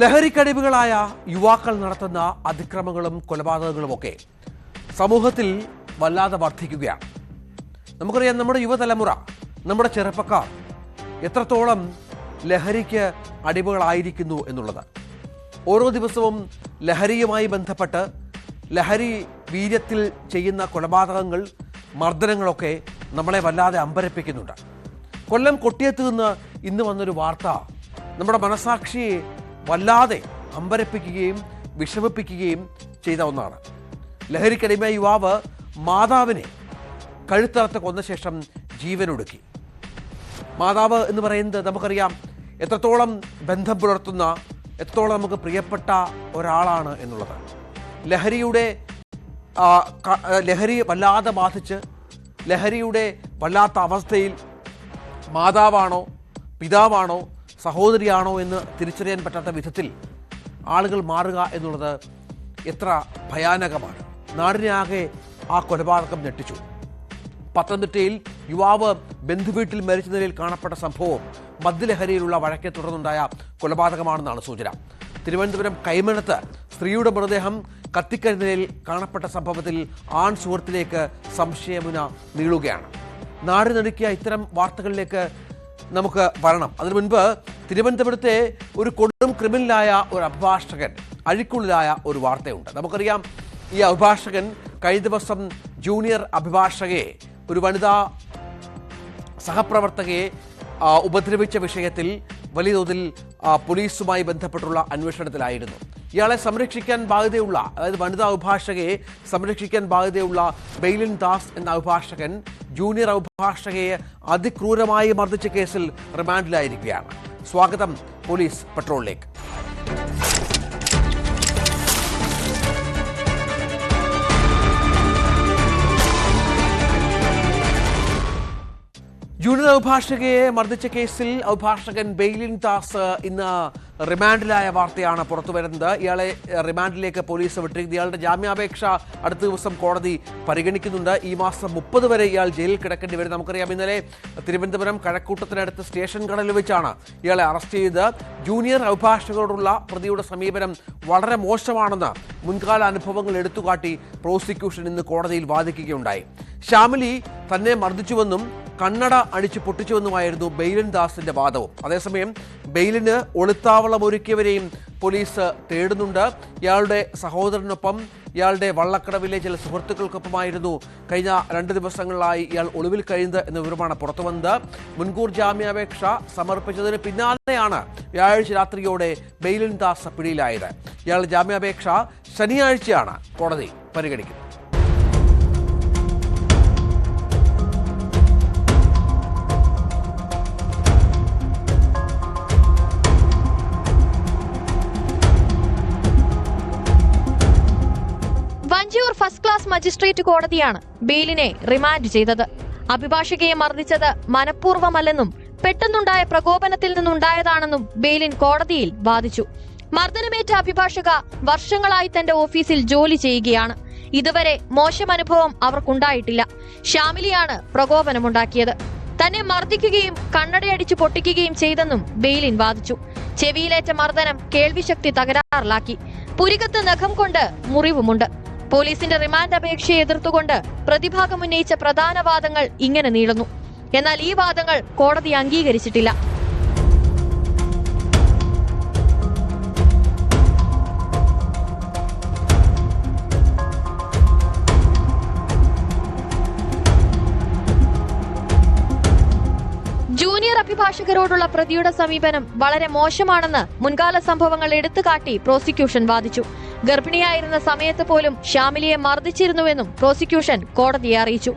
ലഹരിക്കടിവുകളായ യുവാക്കൾ നടത്തുന്ന അതിക്രമങ്ങളും കൊലപാതകങ്ങളുമൊക്കെ സമൂഹത്തിൽ വല്ലാതെ വർദ്ധിക്കുകയാണ്. നമുക്കറിയാം, നമ്മുടെ യുവതലമുറ, നമ്മുടെ ചെറുപ്പക്കാർ എത്രത്തോളം ലഹരിക്ക് അടിമകളായിരിക്കുന്നു എന്നുള്ളത്. ഓരോ ദിവസവും ലഹരിയുമായി ബന്ധപ്പെട്ട് ലഹരി വീര്യത്തിൽ ചെയ്യുന്ന കൊലപാതകങ്ങൾ, മർദ്ദനങ്ങളൊക്കെ നമ്മളെ വല്ലാതെ അമ്പരപ്പിക്കുന്നുണ്ട്. കൊല്ലം കൊട്ടിയത്ത് നിന്ന് ഇന്ന് വന്നൊരു വാർത്ത നമ്മുടെ മനസാക്ഷിയെ വല്ലാതെ അമ്പരപ്പിക്കുകയും വിഷമിപ്പിക്കുകയും ചെയ്ത ഒന്നാണ്. ലഹരിക്കടിമ യുവാവ് മാതാവിനെ കഴുത്തറുത്ത് കൊന്ന ശേഷം ജീവനൊടുക്കി. മാതാവ് എന്ന് പറയുന്നത് നമുക്കറിയാം എത്രത്തോളം ബന്ധം പുലർത്തുന്ന, എത്രത്തോളം നമുക്ക് പ്രിയപ്പെട്ട ഒരാളാണ് എന്നുള്ളത്. ലഹരി വല്ലാതെ ബാധിച്ച് ലഹരിയുടെ വല്ലാത്ത അവസ്ഥയിൽ മാതാവാണോ, പിതാവാണോ, സഹോദരിയാണോ എന്ന് തിരിച്ചറിയാൻ പറ്റാത്ത വിധത്തിൽ ആളുകൾ മാറുക എന്നുള്ളത് എത്ര ഭയാനകമാണ്. നാടിനെയാകെ ആ കൊലപാതകം ഞെട്ടിച്ചു. പത്തനംതിട്ടയിൽ യുവാവ് ബന്ധുവീട്ടിൽ മരിച്ച നിലയിൽ കാണപ്പെട്ട സംഭവം മദ്യലഹരിയിലുള്ള വഴക്കെ തുടർന്നുണ്ടായ കൊലപാതകമാണെന്നാണ് സൂചന. തിരുവനന്തപുരം കൈമനത്ത് സ്ത്രീയുടെ മൃതദേഹം കത്തിക്കരിഞ്ഞ നിലയിൽ കാണപ്പെട്ട സംഭവത്തിൽ ആൺ സുഹൃത്തിലേക്ക് സംശയമുന നീളുകയാണ്. നാടിനടുക്കിയ ഇത്തരം വാർത്തകളിലേക്ക് നമുക്ക് വരണം. അതിനു മുൻപ് തിരുവനന്തപുരത്തെ ഒരു കൊടും ക്രിമിനലായ ഒരു അഭിഭാഷകൻ അഴിക്കുള്ളിലായ ഒരു വാർത്തയുണ്ട്. നമുക്കറിയാം, ഈ അഭിഭാഷകൻ കഴിഞ്ഞ ദിവസം ജൂനിയർ അഭിഭാഷകയെ, ഒരു വനിതാ സഹപ്രവർത്തകയെ ഉപദ്രവിച്ച വിഷയത്തിൽ വലിയ തോതിൽ പോലീസുമായി ബന്ധപ്പെട്ടുള്ള അന്വേഷണത്തിലായിരുന്നു. ഇയാളെ സംരക്ഷിക്കാൻ ബാധ്യതയുള്ള, അതായത് വനിതാ അഭിഭാഷകയെ സംരക്ഷിക്കാൻ ബാധ്യതയുള്ള ബെയ്ലിൻ ദാസ് എന്ന അഭിഭാഷകൻ ജൂനിയർ അഭിഭാഷകയെ അതിക്രൂരമായി മർദ്ദിച്ച കേസിൽ റിമാൻഡിലായിരിക്കുകയാണ്. സ്വാഗതം പോലീസ് പെട്രോളിലേക്ക്. ജൂനിയർ അഭിഭാഷകയെ മർദ്ദിച്ച കേസിൽ അഭിഭാഷകൻ ബെയ്ലിൻ ദാസ് ഇന്ന് റിമാൻഡിലായ വാർത്തയാണ് പുറത്തു വരുന്നത്. ഇയാളെ റിമാൻഡിലേക്ക് പോലീസ് വിട്ടിരിക്കുന്നത്. ഇയാളുടെ ജാമ്യാപേക്ഷ അടുത്ത ദിവസം കോടതി പരിഗണിക്കുന്നുണ്ട്. ഈ മാസം 30 വരെ ഇയാൾ ജയിലിൽ കിടക്കേണ്ടി വരും. നമുക്കറിയാം, ഇന്നലെ തിരുവനന്തപുരം കഴക്കൂട്ടത്തിനടുത്ത് സ്റ്റേഷൻ കടലിൽ വെച്ചാണ് ഇയാളെ അറസ്റ്റ് ചെയ്തത്. ജൂനിയർ അഭിഭാഷകരോടുള്ള പ്രതിയുടെ സമീപനം വളരെ മോശമാണെന്ന് മുൻകാല അനുഭവങ്ങൾ എടുത്തുകാട്ടി പ്രോസിക്യൂഷൻ ഇന്ന് കോടതിയിൽ വാദിക്കുകയുണ്ടായി. ശ്യാമിലി തന്നെ മർദ്ദിച്ചുവെന്നും കണ്ണട അടിച്ചു പൊട്ടിച്ചുവെന്നുമായിരുന്നു ബെയ്ലിൻ ദാസിന്റെ വാദവും. അതേസമയം ബെയ്ലിന് ഒളിത്താവളം ഒരുക്കിയവരെയും പോലീസ് തേടുന്നുണ്ട്. ഇയാളുടെ സഹോദരനൊപ്പം, ഇയാളുടെ വള്ളക്കടവിലെ ചില സുഹൃത്തുക്കൾക്കൊപ്പമായിരുന്നു കഴിഞ്ഞ 2 ദിവസങ്ങളിലായി ഇയാൾ ഒളിവിൽ കഴിയുന്നത് എന്ന വിവരമാണ് പുറത്തുവന്നത്. മുൻകൂർ ജാമ്യാപേക്ഷ സമർപ്പിച്ചതിന് പിന്നാലെയാണ് വ്യാഴാഴ്ച രാത്രിയോടെ ബെയ്ലിൻ ദാസ് പിടിയിലായത്. ഇയാളുടെ ജാമ്യാപേക്ഷ ശനിയാഴ്ചയാണ് കോടതി പരിഗണിക്കുന്നത്. വഞ്ചിയൂർ ഫസ്റ്റ് ക്ലാസ് മജിസ്ട്രേറ്റ് കോടതിയാണ് ബെയിലിനെ റിമാൻഡ് ചെയ്തത്. അഭിഭാഷകയെ മർദ്ദിച്ചത് മനഃപൂർവ്വമല്ലെന്നും പെട്ടെന്നുണ്ടായ പ്രകോപനത്തിൽ നിന്നുണ്ടായതാണെന്നും ബെയിലിൻ കോടതിയിൽ വാദിച്ചു. മർദ്ദനമേറ്റ അഭിഭാഷക വർഷങ്ങളായി തന്റെ ഓഫീസിൽ ജോലി ചെയ്യുകയാണ്. ഇതുവരെ മോശം അനുഭവം അവർക്കുണ്ടായിട്ടില്ല. ശ്യാമിലിയാണ് പ്രകോപനമുണ്ടാക്കിയത്. തന്നെ മർദ്ദിക്കുകയും കണ്ണടയടിച്ചു പൊട്ടിക്കുകയും ചെയ്തെന്നും ബെയിലിൻ വാദിച്ചു. ചെവിയിലേറ്റ മർദ്ദനം കേൾവിശക്തി തകരാറിലാക്കി. പുരികത്ത് നഖം കൊണ്ട് മുറിവുമുണ്ട്. പോലീസിന്റെ റിമാൻഡ് അപേക്ഷയെ എതിർത്തുകൊണ്ട് പ്രതിഭാഗം ഉന്നയിച്ച പ്രധാന വാദങ്ങൾ ഇങ്ങനെ നീളുന്നു. എന്നാൽ ഈ വാദങ്ങൾ കോടതി അംഗീകരിച്ചിട്ടില്ല. ജൂനിയർ അഭിഭാഷകരോടുള്ള പ്രതിയുടെ സമീപനം വളരെ മോശമാണെന്ന് മുൻകാല സംഭവങ്ങൾ എടുത്തുകാട്ടി പ്രോസിക്യൂഷൻ വാദിച്ചു. ഗർഭിണിയായിരുന്ന സമയത്ത് പോലും ശ്യാമിലിയെ മർദ്ദിച്ചിരുന്നുവെന്നും പ്രോസിക്യൂഷൻ കോടതിയെ അറിയിച്ചു.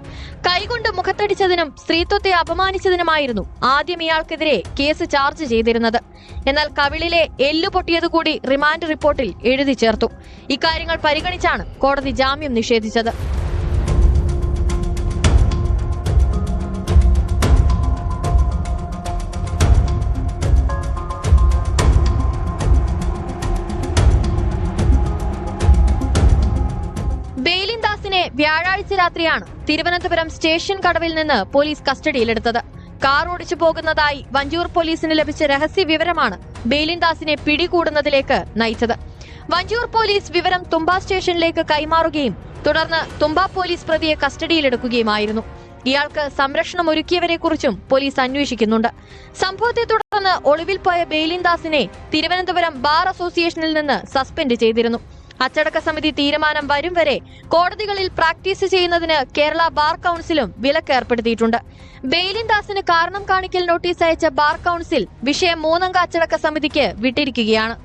കൈകൊണ്ട് മുഖത്തടിച്ചതിനും സ്ത്രീത്വത്തെ അപമാനിച്ചതിനുമായിരുന്നു ആദ്യം ഇയാൾക്കെതിരെ കേസ് ചാർജ് ചെയ്തിരുന്നത്. എന്നാൽ കവിളിലെ എല്ലു പൊട്ടിയതുകൂടി റിമാൻഡ് റിപ്പോർട്ടിൽ എഴുതി ചേർത്തു. ഇക്കാര്യങ്ങൾ പരിഗണിച്ചാണ് കോടതി ജാമ്യം നിഷേധിച്ചത്. വ്യാഴാഴ്ച രാത്രിയാണ് തിരുവനന്തപുരം സ്റ്റേഷൻ കടവിൽ നിന്ന് പോലീസ് കസ്റ്റഡിയിലെടുത്തത്. കാർ ഓടിച്ചു പോകുന്നതായി വഞ്ചൂർ പോലീസിന് ലഭിച്ച രഹസ്യ വിവരമാണ് ബെയിലിൻ ദാസിനെ പിടികൂടുന്നതിലേക്ക് നയിച്ചത്. വഞ്ചൂർ പോലീസ് വിവരം തുമ്പ സ്റ്റേഷനിലേക്ക് കൈമാറുകയും തുടർന്ന് തുമ്പ പോലീസ് പ്രതിയെ കസ്റ്റഡിയിലെടുക്കുകയുമായിരുന്നു. ഇയാൾക്ക് സംരക്ഷണം ഒരുക്കിയവരെക്കുറിച്ചും പോലീസ് അന്വേഷിക്കുന്നുണ്ട്. സംഭവത്തെ തുടർന്ന് ഒളിവിൽ പോയ ബെയിലിൻ ദാസിനെ തിരുവനന്തപുരം ബാർ അസോസിയേഷനിൽ നിന്ന് സസ്പെൻഡ് ചെയ്തിരുന്നു. അച്ചടക്ക സമിതി തീരുമാനം വരും വരെ കോടതികളിൽ പ്രാക്ടീസ് ചെയ്യുന്നതിന് കേരള ബാർ കൌൺസിലും വിലക്ക് ഏർപ്പെടുത്തിയിട്ടുണ്ട്. ബെയിലിൻ ദാസിന് കാരണം കാണിക്കൽ നോട്ടീസ് അയച്ച ബാർ കൌൺസിൽ വിഷയം 3-അംഗ അച്ചടക്ക സമിതിക്ക് വിട്ടിരിക്കുകയാണ്.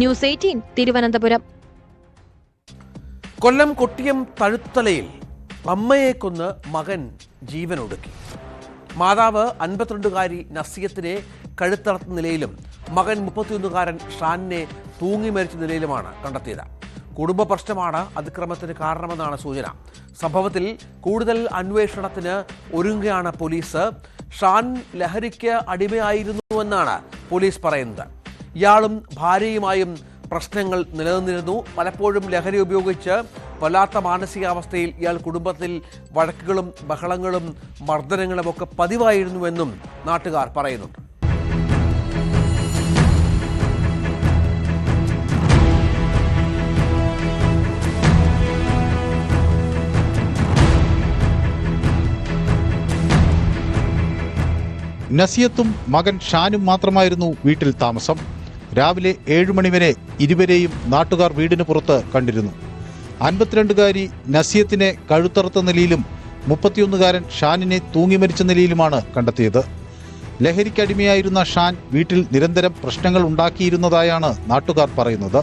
ന്യൂസ് 18 തിരുവനന്തപുരം. കൊല്ലം കൊട്ടിയം തഴുത്തലയിൽ അമ്മയെ കൊന്ന് മകൻ ജീവനൊടുക്കി. മാതാവ് 52-കാരി നസിയത്തിനെ കഴുത്തറത്ത നിലയിലും മകൻ 31-കാരൻ ഷാനിനെ തൂങ്ങി മരിച്ച നിലയിലുമാണ് കണ്ടെത്തിയത്. കുടുംബ പ്രശ്നമാണ് അതിക്രമത്തിന് കാരണമെന്നാണ് സൂചന. സംഭവത്തിൽ കൂടുതൽ അന്വേഷണത്തിന് ഒരുങ്ങുകയാണ് പോലീസ്. ഷാൻ ലഹരിക്ക് അടിമയായിരുന്നുവെന്നാണ് പോലീസ് പറയുന്നത്. ഇയാളും ഭാര്യയുമായും പ്രശ്നങ്ങൾ നിലനിന്നിരുന്നു. പലപ്പോഴും ലഹരി ഉപയോഗിച്ച് വല്ലാത്ത മാനസികാവസ്ഥയിൽ ഇയാൾ കുടുംബത്തിൽ വഴക്കുകളും ബഹളങ്ങളും മർദ്ദനങ്ങളും ഒക്കെ പതിവായിരുന്നുവെന്നും നാട്ടുകാർ പറയുന്നുണ്ട്. നസിയത്തും മകൻ ഷാനും മാത്രമായിരുന്നു വീട്ടിൽ താമസം. രാവിലെ 7 മണിവരെ ഇരുവരെയും നാട്ടുകാർ വീടിന് പുറത്ത് കണ്ടിരുന്നു. 52-കാരി നസിയത്തിനെ കഴുത്തറുത്ത നിലയിലും 31-കാരൻ ഷാനിനെ തൂങ്ങി മരിച്ച നിലയിലുമാണ് കണ്ടെത്തിയത്. ലഹരിക്കടിമയായിരുന്ന ഷാൻ വീട്ടിൽ നിരന്തരം പ്രശ്നങ്ങൾ ഉണ്ടാക്കിയിരുന്നതായാണ് നാട്ടുകാർ പറയുന്നത്.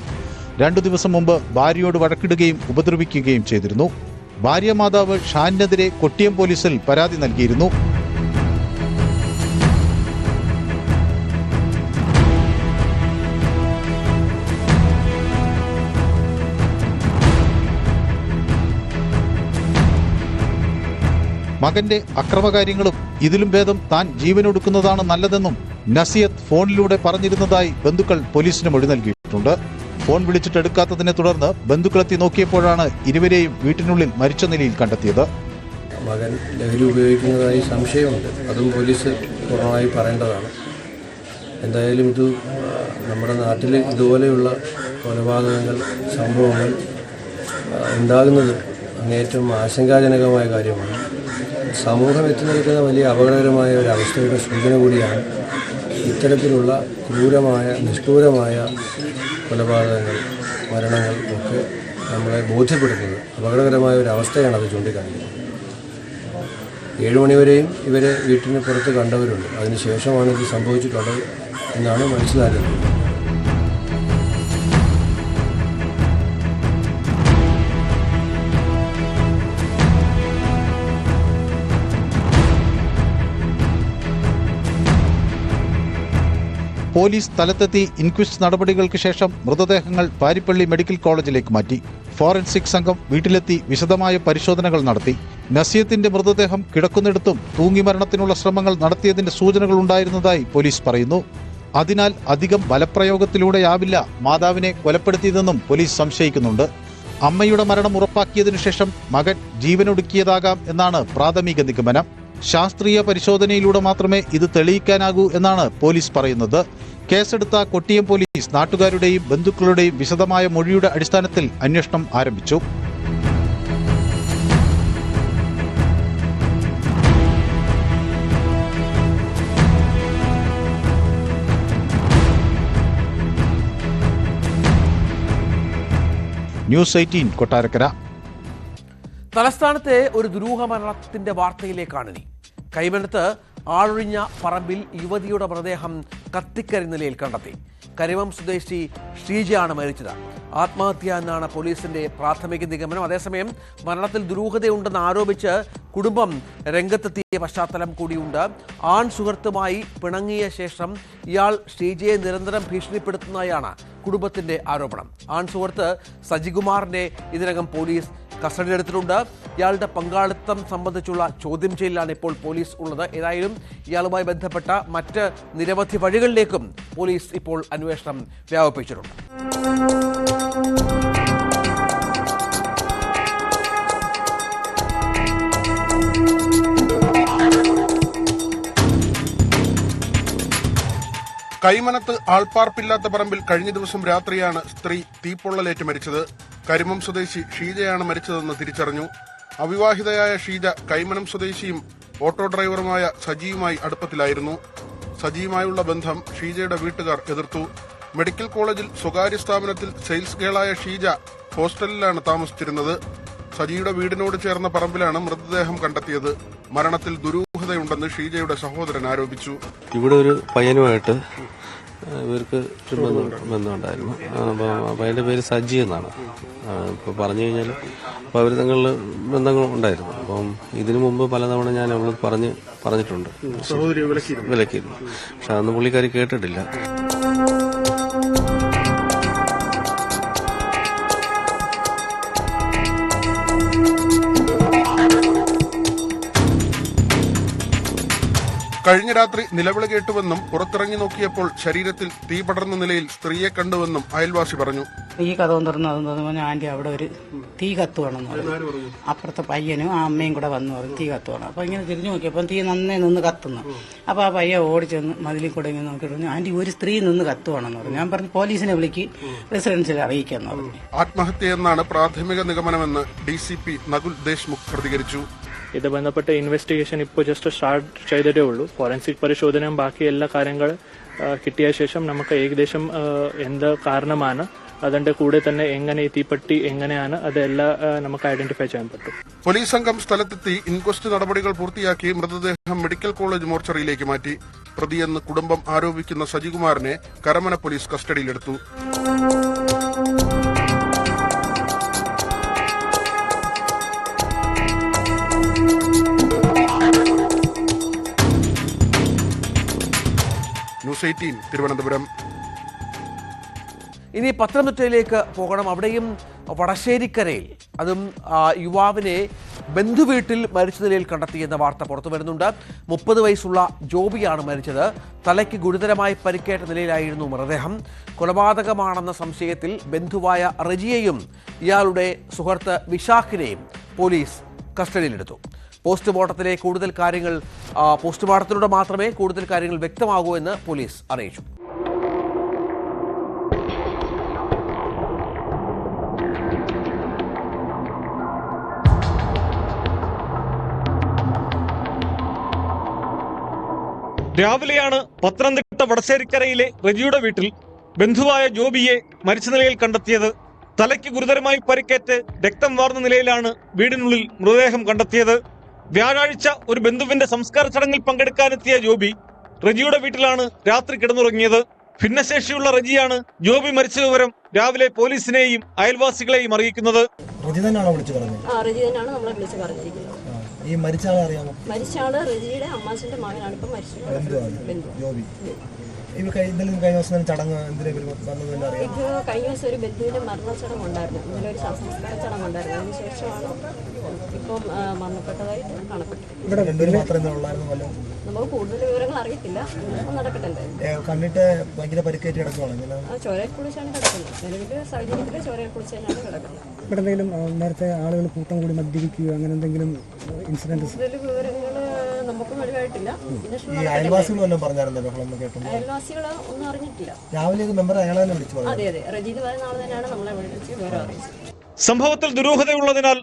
2 ദിവസം മുമ്പ് ഭാര്യയോട് വഴക്കിടുകയും ഉപദ്രവിക്കുകയും ചെയ്തിരുന്നു. ഭാര്യ മാതാവ് ഷാനിനെതിരെ കൊട്ടിയം പോലീസിൽ പരാതി നൽകിയിരുന്നു. മകന്റെ അക്രമകാര്യങ്ങളും ഇതിലും ഭേദം താൻ ജീവനൊടുക്കുന്നതാണ് നല്ലതെന്നും നസിയത്ത് ഫോണിലൂടെ പറഞ്ഞിരുന്നതായി ബന്ധുക്കൾ പോലീസിന് മൊഴി നൽകിയിട്ടുണ്ട്. ഫോൺ വിളിച്ചിട്ടെടുക്കാത്തതിനെ തുടർന്ന് ബന്ധുക്കളെത്തി നോക്കിയപ്പോഴാണ് ഇരുവരെയും വീട്ടിനുള്ളിൽ മരിച്ച നിലയിൽ കണ്ടെത്തിയത്. മകൻ ലഹരി ഉപയോഗിക്കുന്നതായി സംശയമുണ്ട്. അതും പോലീസ് പൂർണ്ണമായി പറയേണ്ടതാണ്. എന്തായാലും ഇത് നമ്മുടെ നാട്ടിൽ ഇതുപോലെയുള്ള കൊലപാതകങ്ങൾ സംഭവങ്ങൾ ഉണ്ടാകുന്നത് അങ്ങേയറ്റം ആശങ്കാജനകമായ കാര്യമാണ്. സമൂഹം എത്തി നിൽക്കുന്ന വലിയ അപകടകരമായ ഒരു അവസ്ഥയുടെ സൂചന കൂടിയാണ് ഇത്തരത്തിലുള്ള ക്രൂരമായ നിഷ്ഠൂരമായ കൊലപാതകങ്ങൾ മരണങ്ങൾ ഒക്കെ നമ്മളെ ബോധ്യപ്പെടുത്തുന്നത്. അപകടകരമായ ഒരു അവസ്ഥയാണ് അത് ചൂണ്ടിക്കാണിക്കുന്നത്. 7 മണിവരെയും ഇവരെ വീട്ടിന് പുറത്ത് കണ്ടവരുണ്ട്. അതിനുശേഷമാണ് ഇത് സംഭവിച്ചിട്ടുള്ളത് എന്നാണ് മനസ്സിലാക്കുന്നത്. പോലീസ് സ്ഥലത്തെത്തി ഇൻക്വസ്റ്റ് നടപടികൾക്ക് ശേഷം മൃതദേഹങ്ങൾ പാരിപ്പള്ളി മെഡിക്കൽ കോളേജിലേക്ക് മാറ്റി. ഫോറൻസിക് സംഘം വീട്ടിലെത്തി വിശദമായ പരിശോധനകൾ നടത്തി. നസിയത്തിന്റെ മൃതദേഹം കിടക്കുന്നിടത്തും തൂങ്ങി മരണത്തിനുള്ള ശ്രമങ്ങൾ നടത്തിയതിന്റെ സൂചനകൾ ഉണ്ടായിരുന്നതായി പോലീസ് പറയുന്നു. അതിനാൽ അധികം ബലപ്രയോഗത്തിലൂടെയാവില്ല മാതാവിനെ കൊലപ്പെടുത്തിയതെന്നും പോലീസ് സംശയിക്കുന്നുണ്ട്. അമ്മയുടെ മരണം ഉറപ്പാക്കിയതിനു ശേഷം മകൻ ജീവനൊടുക്കിയതാകാം എന്നാണ് പ്രാഥമിക നിഗമനം. ശാസ്ത്രീയ പരിശോധനയിലൂടെ മാത്രമേ ഇത് തെളിയിക്കാനാകൂ എന്നാണ് പോലീസ് പറയുന്നത്. കേസെടുത്ത കൊട്ടിയം പോലീസ് നാട്ടുകാരുടെയും ബന്ധുക്കളുടെയും വിശദമായ മൊഴിയുടെ അടിസ്ഥാനത്തിൽ അന്വേഷണം ആരംഭിച്ചു. ന്യൂസ് 18 കൊട്ടാരക്കര. തലസ്ഥാനത്തെ ഒരു ദുരൂഹമരണത്തിന്റെ വാർത്തയിലേക്കാണിനി. കൈമനത്ത് ആളൊഴിഞ്ഞ പറമ്പിൽ യുവതിയുടെ മൃതദേഹം കത്തിക്കരി നിലയിൽ കണ്ടെത്തി. കരിമം സ്വദേശി ഷീജയാണ് മരിച്ചത്. ആത്മഹത്യ എന്നാണ് പോലീസിന്റെ പ്രാഥമിക നിഗമനം. അതേസമയം മരണത്തിൽ ദുരൂഹതയുണ്ടെന്ന് ആരോപിച്ച് കുടുംബം രംഗത്തെത്തിയ പശ്ചാത്തലം കൂടിയുണ്ട്. ആൺ സുഹൃത്തുമായി പിണങ്ങിയ ശേഷം ഇയാൾ ഷീജയെ നിരന്തരം ഭീഷണിപ്പെടുത്തുന്നതായാണ് കുടുംബത്തിന്റെ ആരോപണം. ആൺ സുഹൃത്ത് സജികുമാറിനെ ഇതിനകം പോലീസ് കസ്റ്റഡിയിലെടുത്തിട്ടുണ്ട്. ഇയാളുടെ പങ്കാളിത്തം സംബന്ധിച്ചുള്ള ചോദ്യം ചെയ്യലിലാണ് ഇപ്പോൾ പോലീസ് ഉള്ളത്. ഏതായാലും ഇയാളുമായി ബന്ധപ്പെട്ട മറ്റ് നിരവധി വഴികളിലേക്കും പോലീസ് ഇപ്പോൾ അന്വേഷണം വ്യാപിപ്പിച്ചിട്ടുണ്ട്. കൈമനത്ത് ആൾപ്പാർപ്പില്ലാത്ത പറമ്പിൽ കഴിഞ്ഞ ദിവസം രാത്രിയാണ് സ്ത്രീ തീപ്പൊള്ളലേറ്റ് മരിച്ചത്. കരിമം സ്വദേശി ഷീജയാണ് മരിച്ചതെന്ന് തിരിച്ചറിഞ്ഞു. അവിവാഹിതയായ ഷീജ കൈമനം സ്വദേശിയും ഓട്ടോ ഡ്രൈവറുമായ സജിയുമായി അടുപ്പത്തിലായിരുന്നു. സജിയുമായുള്ള ബന്ധം ഷീജയുടെ വീട്ടുകാർ എതിർത്തു. മെഡിക്കൽ കോളേജിൽ സ്വകാര്യ സ്ഥാപനത്തിൽ സെയിൽസ് ഗേളായ ഷീജ ഹോസ്റ്റലിലാണ് താമസിച്ചിരുന്നത്. സജിയുടെ വീടിനോട് ചേർന്ന പറമ്പിലാണ് മൃതദേഹം കണ്ടെത്തിയത്. മരണത്തിൽ ദുരൂഹതയുണ്ടെന്ന് ഷീജയുടെ സഹോദരൻ ആരോപിച്ചു. ഇവിടെ ഒരു പയ്യനുമായിട്ട് ഇവർക്ക് ബന്ധമുണ്ടായിരുന്നു. അപ്പോൾ അതിൻ്റെ പേര് സജി എന്നാണ്. ഇപ്പോൾ പറഞ്ഞു കഴിഞ്ഞാൽ അപ്പോൾ അവർ തങ്ങളിൽ ബന്ധങ്ങൾ ഉണ്ടായിരുന്നു. അപ്പം ഇതിനു മുമ്പ് പലതവണ ഞാൻ അവൾ പറഞ്ഞിട്ടുണ്ട്, വിലക്കിയിരുന്നു. പക്ഷെ അന്ന് പുള്ളിക്കാരി കേട്ടിട്ടില്ല. കഴിഞ്ഞ രാത്രി നിലവിളി കേട്ടുവെന്നും പുറത്തിറങ്ങി നോക്കിയപ്പോൾ ശരീരത്തിൽ തീ പടർന്ന നിലയിൽ സ്ത്രീയെ കണ്ടുവെന്നും അയൽവാസി പറഞ്ഞു. ഈ കഥ തുറന്നു ആന്റി അവിടെ ഒരു തീ കത്തുവാണെന്ന് പറഞ്ഞു. അപ്പുറത്തെ പയ്യനും ആ അമ്മയും കൂടെ വന്നു പറഞ്ഞു തീ കത്തുവാണ്. അപ്പൊ ഇങ്ങനെ തിരിഞ്ഞു നോക്കിയപ്പോൾ തീ നന്നേ നിന്ന് കത്തുന്നു. അപ്പൊ ആ പയ്യ ഓടിച്ചെന്ന് മതിലിൽ കൂടെ ഇങ്ങനെ നോക്കി പറഞ്ഞു ആന്റി ഒരു സ്ത്രീ നിന്ന് കത്തുവാണെന്ന് പറഞ്ഞു. ഞാൻ പറഞ്ഞു പോലീസിനെ വിളിക്ക് റെസിഡൻസിൽ അറിയിക്കാന്ന് പറഞ്ഞു. ആത്മഹത്യയെന്നാണ് പ്രാഥമിക നിഗമനമെന്ന് DCP നകുൽ ദേശ്മുഖ് പ്രതികരിച്ചു. ഇത് ബന്ധപ്പെട്ട ഇൻവെസ്റ്റിഗേഷൻ ഇപ്പോൾ ജസ്റ്റ് സ്റ്റാർട്ട് ചെയ്തിട്ടേ ഉള്ളൂ. ഫോറൻസിക് പരിശോധനയും ബാക്കി എല്ലാ കാര്യങ്ങൾ കിട്ടിയ ശേഷം നമുക്ക് ഏകദേശം എന്ത് കാരണമാണ്, അതിന്റെ കൂടെ തന്നെ എങ്ങനെ ഈ തീപ്പെട്ടി എങ്ങനെയാണ് അതെല്ലാം നമുക്ക് ഐഡന്റിഫൈ ചെയ്യാൻ പറ്റും. പോലീസ് സംഘം സ്ഥലത്തെത്തി ഇൻക്വസ്റ്റ് നടപടികൾ പൂർത്തിയാക്കി മൃതദേഹം മെഡിക്കൽ കോളേജ് മോർച്ചറിയിലേക്ക് മാറ്റി. പ്രതിയെന്ന് കുടുംബം ആരോപിക്കുന്ന സജികുമാറിനെ കരമന പോലീസ് കസ്റ്റഡിയിലെടുത്തു. ന്യൂസ് 18 തിരുവനന്തപുരം. ഇനി പത്തനംതിട്ടയിലേക്ക് പോകണം. അവിടെയും വടശ്ശേരിക്കരയിൽ അതും യുവാവിനെ ബന്ധുവീട്ടിൽ മരിച്ച നിലയിൽ കണ്ടെത്തിയെന്ന വാർത്ത പുറത്തു വരുന്നുണ്ട്. 30 വയസ്സുള്ള ജോബിയാണ് മരിച്ചത്. തലയ്ക്ക് ഗുരുതരമായി പരിക്കേറ്റ നിലയിലായിരുന്നു മൃതദേഹം. കൊലപാതകമാണെന്ന സംശയത്തിൽ ബന്ധുവായ റജിയെയും ഇയാളുടെ സുഹൃത്ത് വിശാഖിനെയും പോലീസ് കസ്റ്റഡിയിലെടുത്തു. പോസ്റ്റ്മോർട്ടത്തിലൂടെ മാത്രമേ കൂടുതൽ കാര്യങ്ങൾ വ്യക്തമാകൂ എന്ന് പോലീസ് അറിയിച്ചു. രാവിലെയാണ് പത്തനംതിട്ട വടശ്ശേരിക്കരയിലെ റജിയുടെ വീട്ടിൽ ബന്ധുവായ ജോബിയെ മരിച്ച നിലയിൽ കണ്ടെത്തിയത്. തലയ്ക്ക് ഗുരുതരമായി പരിക്കേറ്റ് രക്തം വാർന്ന നിലയിലാണ് വീടിനുള്ളിൽ മൃതദേഹം കണ്ടെത്തിയത്. വ്യാഴാഴ്ച ഒരു ബന്ധുവിന്റെ സംസ്കാര ചടങ്ങിൽ പങ്കെടുക്കാനെത്തിയ ജോബി റജിയുടെ വീട്ടിലാണ് രാത്രി കിടന്നുറങ്ങിയത്. ഭിന്നശേഷിയുള്ള റജിയാണ് ജോബി മരിച്ച വിവരം രാവിലെ പോലീസിനെയും അയൽവാസികളെയും അറിയിക്കുന്നത്. റജി തന്നെയാണോ വിളിച്ചു പറഞ്ഞത്? റജി തന്നെയാണ് നമ്മളെ വിളിച്ച് പറഞ്ഞിരിക്കുന്നത്. ഈ മരിച്ച ആളെ അറിയാമോ? മരിച്ച ആള് റജിയുടെ അമ്മാച്ചന്റെ മകനാണ് ഇപ്പം മരിച്ചത്. ജോബി. കഴിഞ്ഞ ദിവസം ചടങ്ങ് ഇത് കഴിഞ്ഞ ദിവസം ഒരു ബന്ധുവിന്റെ മരണച്ചടങ്ങ് ഉണ്ടായിരുന്നു. ഇന്നലെ ഒരു സംസ്കാര ചടങ്ങ് ഉണ്ടായിരുന്നു. അതിനുശേഷമാണ് ഇപ്പം മരണപ്പെട്ടതായിട്ട് കാണപ്പെട്ടത്. നമുക്ക് കൂടുതൽ വിവരങ്ങൾ അറിയത്തില്ല. നടക്കട്ടെ. കണ്ടിട്ട് ഭയങ്കര പരിക്കേറ്റ് കിടക്കുവാണ്. ചോരയിൽ കുളിച്ചാണ് കിടക്കുന്നത്. നിലവിൽ സാഹചര്യത്തിൽ ചോരയിൽ കുളിച്ച് തന്നെയാണ് കിടക്കുന്നത്. ഇവിടെ എന്തെങ്കിലും നേരത്തെ ആളുകൾ കൂട്ടം കൂടി മദ്യപിക്കുകയോ അങ്ങനെ എന്തെങ്കിലും ഇൻസിഡന്റ്? കൂടുതൽ വിവരങ്ങൾ നമുക്ക് വെളിവായിട്ടില്ല. അയൽവാസികൾ ഒന്നും അറിഞ്ഞിട്ടില്ല. രാവിലെ മെമ്പർ അയാളെ തന്നെ വിളിച്ചു. അതെ റജീദ് പറയുന്ന ആൾ തന്നെയാണ് നമ്മളെ വിളിച്ച് വിവരം അറിയിച്ചത്. സംഭവത്തിൽ ദുരൂഹതയുള്ളതിനാൽ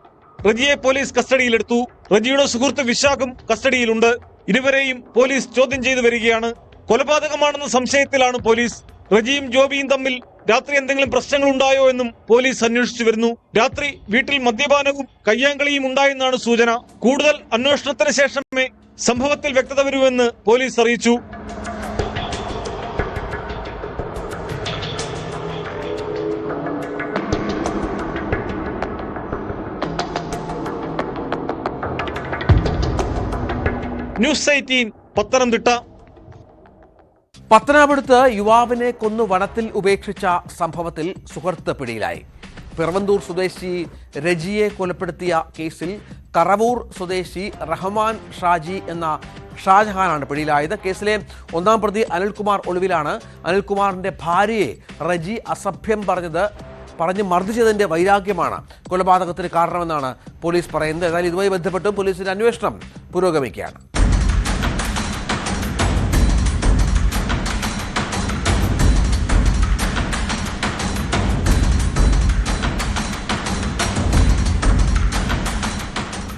റജിയെ പോലീസ് കസ്റ്റഡിയിലെടുത്തു. റജിയുടെ സുഹൃത്ത് വിശാഖും കസ്റ്റഡിയിലുണ്ട്. ഇരുവരെയും പോലീസ് ചോദ്യം ചെയ്തു വരികയാണ്. കൊലപാതകമാണെന്ന സംശയത്തിലാണ് പോലീസ്. റജിയും ജോബിയും തമ്മിൽ രാത്രി എന്തെങ്കിലും പ്രശ്നങ്ങൾ ഉണ്ടായോ എന്നും പോലീസ് അന്വേഷിച്ചു വരുന്നു. രാത്രി വീട്ടിൽ മദ്യപാനവും കയ്യാങ്കളിയും ഉണ്ടായെന്നാണ് സൂചന. കൂടുതൽ അന്വേഷണത്തിന് ശേഷമേ സംഭവത്തിൽ വ്യക്തത വരുമെന്ന് പോലീസ് അറിയിച്ചു. ന്യൂസ് 18 പത്തനംതിട്ട. പത്തനാപുരത്ത് യുവാവിനെ കൊന്നു വനത്തിൽ ഉപേക്ഷിച്ച സംഭവത്തിൽ സുഹൃത്ത് പിടിയിലായി. പിറവന്തൂർ സ്വദേശി രജിയെ കൊലപ്പെടുത്തിയ കേസിൽ കറവൂർ സ്വദേശി റഹ്മാൻ ഷാജി എന്ന ഷാജഹാനാണ് പിടിയിലായത്. കേസിലെ ഒന്നാം പ്രതി അനിൽകുമാർ ഒളിവിലാണ്. അനിൽകുമാറിന്റെ ഭാര്യയെ റജി അസഭ്യം പറഞ്ഞ് മർദ്ദിച്ചതിന്റെ വൈരാഗ്യമാണ് കൊലപാതകത്തിന് കാരണമെന്നാണ് പോലീസ് പറയുന്നത്. എന്നാൽ ഇതുമായി ബന്ധപ്പെട്ടും പോലീസിന്റെ അന്വേഷണം പുരോഗമിക്കുകയാണ്.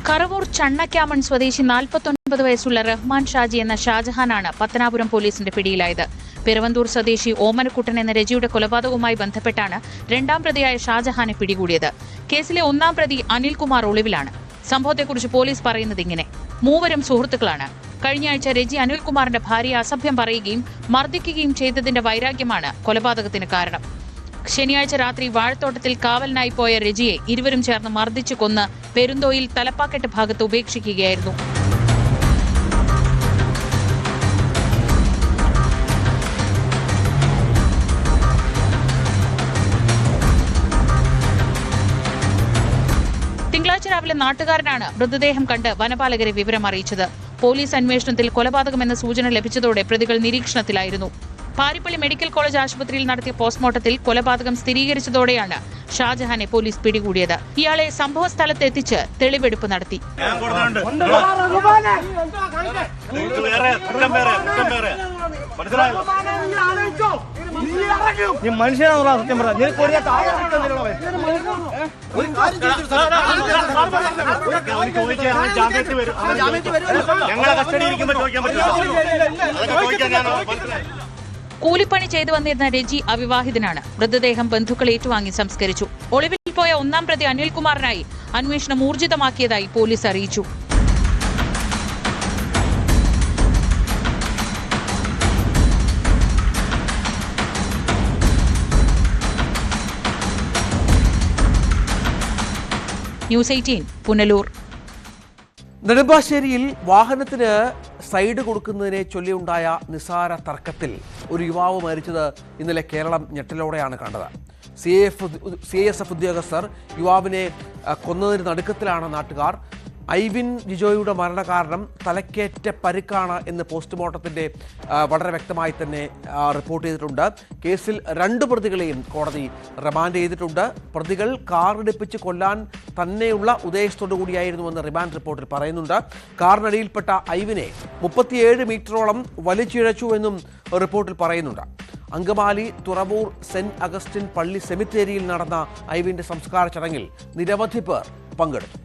കറവൂർ ചണ്ണക്കാമൺ സ്വദേശി 49 വയസ്സുള്ള റഹ്മാൻ ഷാജി എന്ന ഷാജഹാനാണ് പത്തനാപുരം പോലീസിന്റെ പിടിയിലായത്. പിറവന്തൂർ സ്വദേശി ഓമനക്കുട്ടൻ എന്ന രജിയുടെ കൊലപാതകവുമായി ബന്ധപ്പെട്ടാണ് രണ്ടാം പ്രതിയായ ഷാജഹാനെ പിടികൂടിയത്. കേസിലെ ഒന്നാം പ്രതി അനിൽകുമാർ ഒളിവിലാണ്. സംഭവത്തെക്കുറിച്ച് പോലീസ് പറയുന്നത് ഇങ്ങനെ: മൂവരും സുഹൃത്തുക്കളാണ്. കഴിഞ്ഞയാഴ്ച രജി അനിൽകുമാറിന്റെ ഭാര്യയെ അസഭ്യം പറയുകയും മർദ്ദിക്കുകയും ചെയ്തതിന്റെ വൈരാഗ്യമാണ് കൊലപാതകത്തിന് കാരണം. ശനിയാഴ്ച രാത്രി വാഴത്തോട്ടത്തിൽ കാവലിനായി പോയ രജിയെ ഇരുവരും ചേർന്ന് മർദ്ദിച്ചു കൊന്ന് പെരുന്തോയിൽ തലപ്പാക്കെട്ട് ഭാഗത്ത് ഉപേക്ഷിക്കുകയായിരുന്നു. തിങ്കളാഴ്ച രാവിലെ നാട്ടുകാരനാണ് മൃതദേഹം കണ്ട് വനപാലകരെ വിവരം അറിയിച്ചത്. പോലീസ് അന്വേഷണത്തിൽ കൊലപാതകമെന്ന സൂചന ലഭിച്ചതോടെ പ്രതികൾ നിരീക്ഷണത്തിലായിരുന്നു. പാരിപ്പള്ളി മെഡിക്കൽ കോളേജ് ആശുപത്രിയിൽ നടത്തിയ പോസ്റ്റ്മോർട്ടത്തിൽ കൊലപാതകം സ്ഥിരീകരിച്ചതോടെയാണ് ഷാജഹാനെ പോലീസ് പിടികൂടിയത്. ഇയാളെ സംഭവ സ്ഥലത്ത് എത്തിച്ച് തെളിവെടുപ്പ് നടത്തി. കൂലിപ്പണി ചെയ്തു വന്നിരുന്ന രജി അവിവാഹിതനാണ്. മൃതദേഹം ബന്ധുക്കൾ ഏറ്റുവാങ്ങി സംസ്കരിച്ചു. ഒളിവിൽ പോയ ഒന്നാം പ്രതി അനിൽകുമാറിനായി അന്വേഷണം ഊർജിതമാക്കിയതായി പോലീസ് അറിയിച്ചു. ന്യൂസ് 18 പുനലൂർ. നെടുമ്പാശ്ശേരിയിൽ വാഹനത്തിന് സൈഡ് കൊടുക്കുന്നതിനെ ചൊല്ലിയുണ്ടായ നിസാര തർക്കത്തിൽ ഒരു യുവാവ് മരിച്ചത് ഇന്നലെ കേരളം ഞെട്ടലോടെയാണ് കണ്ടത്. CISF ഉദ്യോഗസ്ഥർ യുവാവിനെ കൊന്നതിന് നടുക്കത്തിലാണ് നാട്ടുകാർ. ഐവിൻ ജിജോയുടെ മരണകാരണം തലക്കേറ്റ പരിക്കാണ് എന്ന് പോസ്റ്റ്മോർട്ടത്തിന്റെ വളരെ വ്യക്തമായി തന്നെ റിപ്പോർട്ട് ചെയ്തിട്ടുണ്ട്. കേസിൽ 2 പ്രതികളെയും കോടതി റിമാൻഡ് ചെയ്തിട്ടുണ്ട്. പ്രതികൾ കാറിടിപ്പിച്ച് കൊല്ലാൻ തന്നെയുള്ള ഉദ്ദേശത്തോടു കൂടിയായിരുന്നുവെന്ന് റിമാൻഡ് റിപ്പോർട്ടിൽ പറയുന്നുണ്ട്. കാറിനടിയിൽപ്പെട്ട ഐവിനെ 37 മീറ്ററോളം വലിച്ചിഴച്ചുവെന്നും റിപ്പോർട്ടിൽ പറയുന്നുണ്ട്. അങ്കമാലി തുറവൂർ സെന്റ് അഗസ്റ്റിൻ പള്ളി സെമിത്തേരിയിൽ നടന്ന ഐവിന്റെ സംസ്കാര ചടങ്ങിൽ നിരവധി പേർ പങ്കെടുത്തു.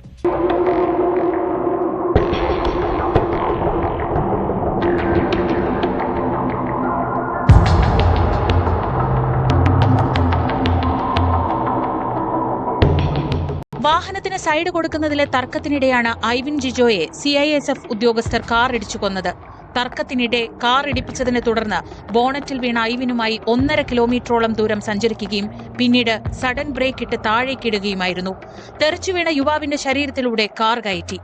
വാഹനത്തിന് സൈഡ് കൊടുക്കുന്നതിലെ തർക്കത്തിനിടെയാണ് ഐവിൻ ജിജോയെ CISF ഉദ്യോഗസ്ഥർ കാർ ഇടിച്ചു കൊന്നത്. തർക്കത്തിനിടെ കാർ ഇടിപ്പിച്ചതിനെ തുടർന്ന് ബോണറ്റിൽ വീണ ഐവിനുമായി 1.5 കിലോമീറ്ററോളം ദൂരം സഞ്ചരിക്കുകയും പിന്നീട് സഡൻ ബ്രേക്ക് ഇട്ട് താഴേക്കിടുകയുമായിരുന്നു. തെറിച്ചുവീണ യുവാവിന്റെ ശരീരത്തിലൂടെ കാർ കയറ്റി.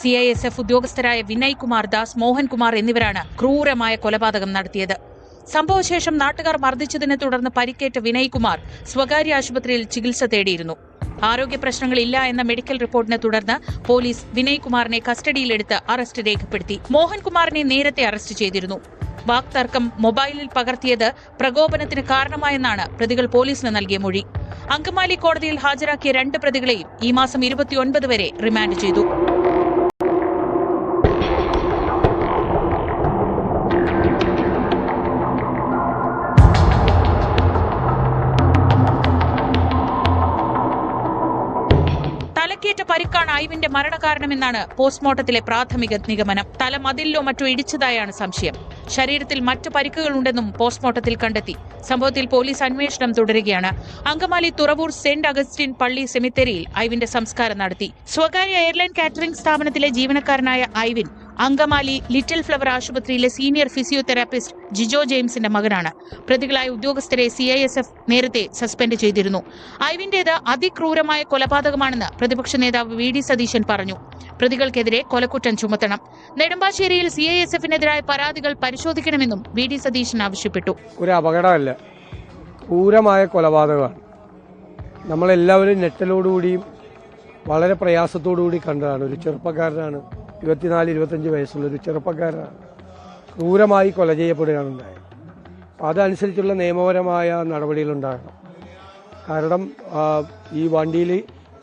CISF ഉദ്യോഗസ്ഥരായ വിനയ് കുമാർ ദാസ്, മോഹൻകുമാർ എന്നിവരാണ് ക്രൂരമായ കൊലപാതകം നടത്തിയത്. സംഭവശേഷം നാട്ടുകാർ മർദ്ദിച്ചതിനെ തുടർന്ന് പരിക്കേറ്റ വിനയ് കുമാർ സ്വകാര്യ ആശുപത്രിയിൽ ചികിത്സ തേടിയിരുന്നു. ആരോഗ്യ പ്രശ്നങ്ങളില്ല എന്ന മെഡിക്കൽ റിപ്പോർട്ടിനെ തുടർന്ന് പോലീസ് വിനയ് കുമാറിനെ കസ്റ്റഡിയിലെടുത്ത് അറസ്റ്റ് രേഖപ്പെടുത്തി. മോഹൻകുമാറിനെ നേരത്തെ അറസ്റ്റ് ചെയ്തിരുന്നു. വാക്തർക്കം മൊബൈലിൽ പകർത്തിയത് പ്രകോപനത്തിന് കാരണമായെന്നാണ് പ്രതികൾ പോലീസിന് നൽകിയ മൊഴി. അങ്കമാലി കോടതിയിൽ ഹാജരാക്കിയ 2 പ്രതികളെയും ഈ മാസം 29 വരെ റിമാൻഡ് ചെയ്തു. തലക്കേറ്റ പരിക്കാണ് ഐവിന്റെ മരണകാരണമെന്നാണ് പോസ്റ്റ്മോർട്ടത്തിലെ പ്രാഥമിക നിഗമനം. തല മതിലിലോ മറ്റോ ഇടിച്ചതായാണ് സംശയം. ശരീരത്തിൽ മറ്റു പരിക്കുകളുണ്ടെന്നും പോസ്റ്റ്മോർട്ടത്തിൽ കണ്ടെത്തി. സംഭവത്തിൽ പോലീസ് അന്വേഷണം തുടരുകയാണ്. അങ്കമാലി തുറവൂർ സെന്റ് അഗസ്റ്റിൻ പള്ളി സെമിത്തേരിയിൽ ഐവിന്റെ സംസ്കാരം നടത്തി. സ്വകാര്യ എയർലൈൻ കാറ്ററിംഗ് സ്ഥാപനത്തിലെ ജീവനക്കാരനായ ഐവിൻ അങ്കമാലി ലിറ്റിൽ ഫ്ലവർ ആശുപത്രിയിലെ സീനിയർ ഫിസിയോതെറാപ്പിസ്റ്റ് ജിജോ ജെയിംസിന്റെ മകനാണ്. പ്രതികളായ ഉദ്യോഗസ്ഥരെ CISF നേരത്തെ സസ്പെൻഡ് ചെയ്തിരുന്നു. ഐവിന്റേത് അതിക്രൂരമായ കൊലപാതകമാണെന്ന് പ്രതിപക്ഷ നേതാവ് VD സതീശൻ പറഞ്ഞു. പ്രതികൾക്കെതിരെ കൊലക്കുറ്റം ചുമത്തണം. നെടുമ്പാശ്ശേരിയിൽ CISFനെതിരായ പരാതികൾ പരിശോധിക്കണമെന്നും VD സതീശൻ ആവശ്യപ്പെട്ടു. ഒരു അപകടമല്ല, ക്രൂരമായ കൊലപാതകമാണ്. നമ്മളെല്ലാവരും ഞെട്ടലോടുകൂടിയും വളരെ പ്രയാസത്തോടുകൂടി കണ്ടതാണ്. ഒരു ചെറുപ്പക്കാരനാണ്, 24-25 വയസ്സുള്ള ഒരു ചെറുപ്പക്കാരനാണ് ക്രൂരമായി കൊല ചെയ്യപ്പെടുകയാണ് ഉണ്ടായത്. അതനുസരിച്ചുള്ള നിയമപരമായ നടപടികളുണ്ടാകണം. കാരണം ഈ വണ്ടിയിൽ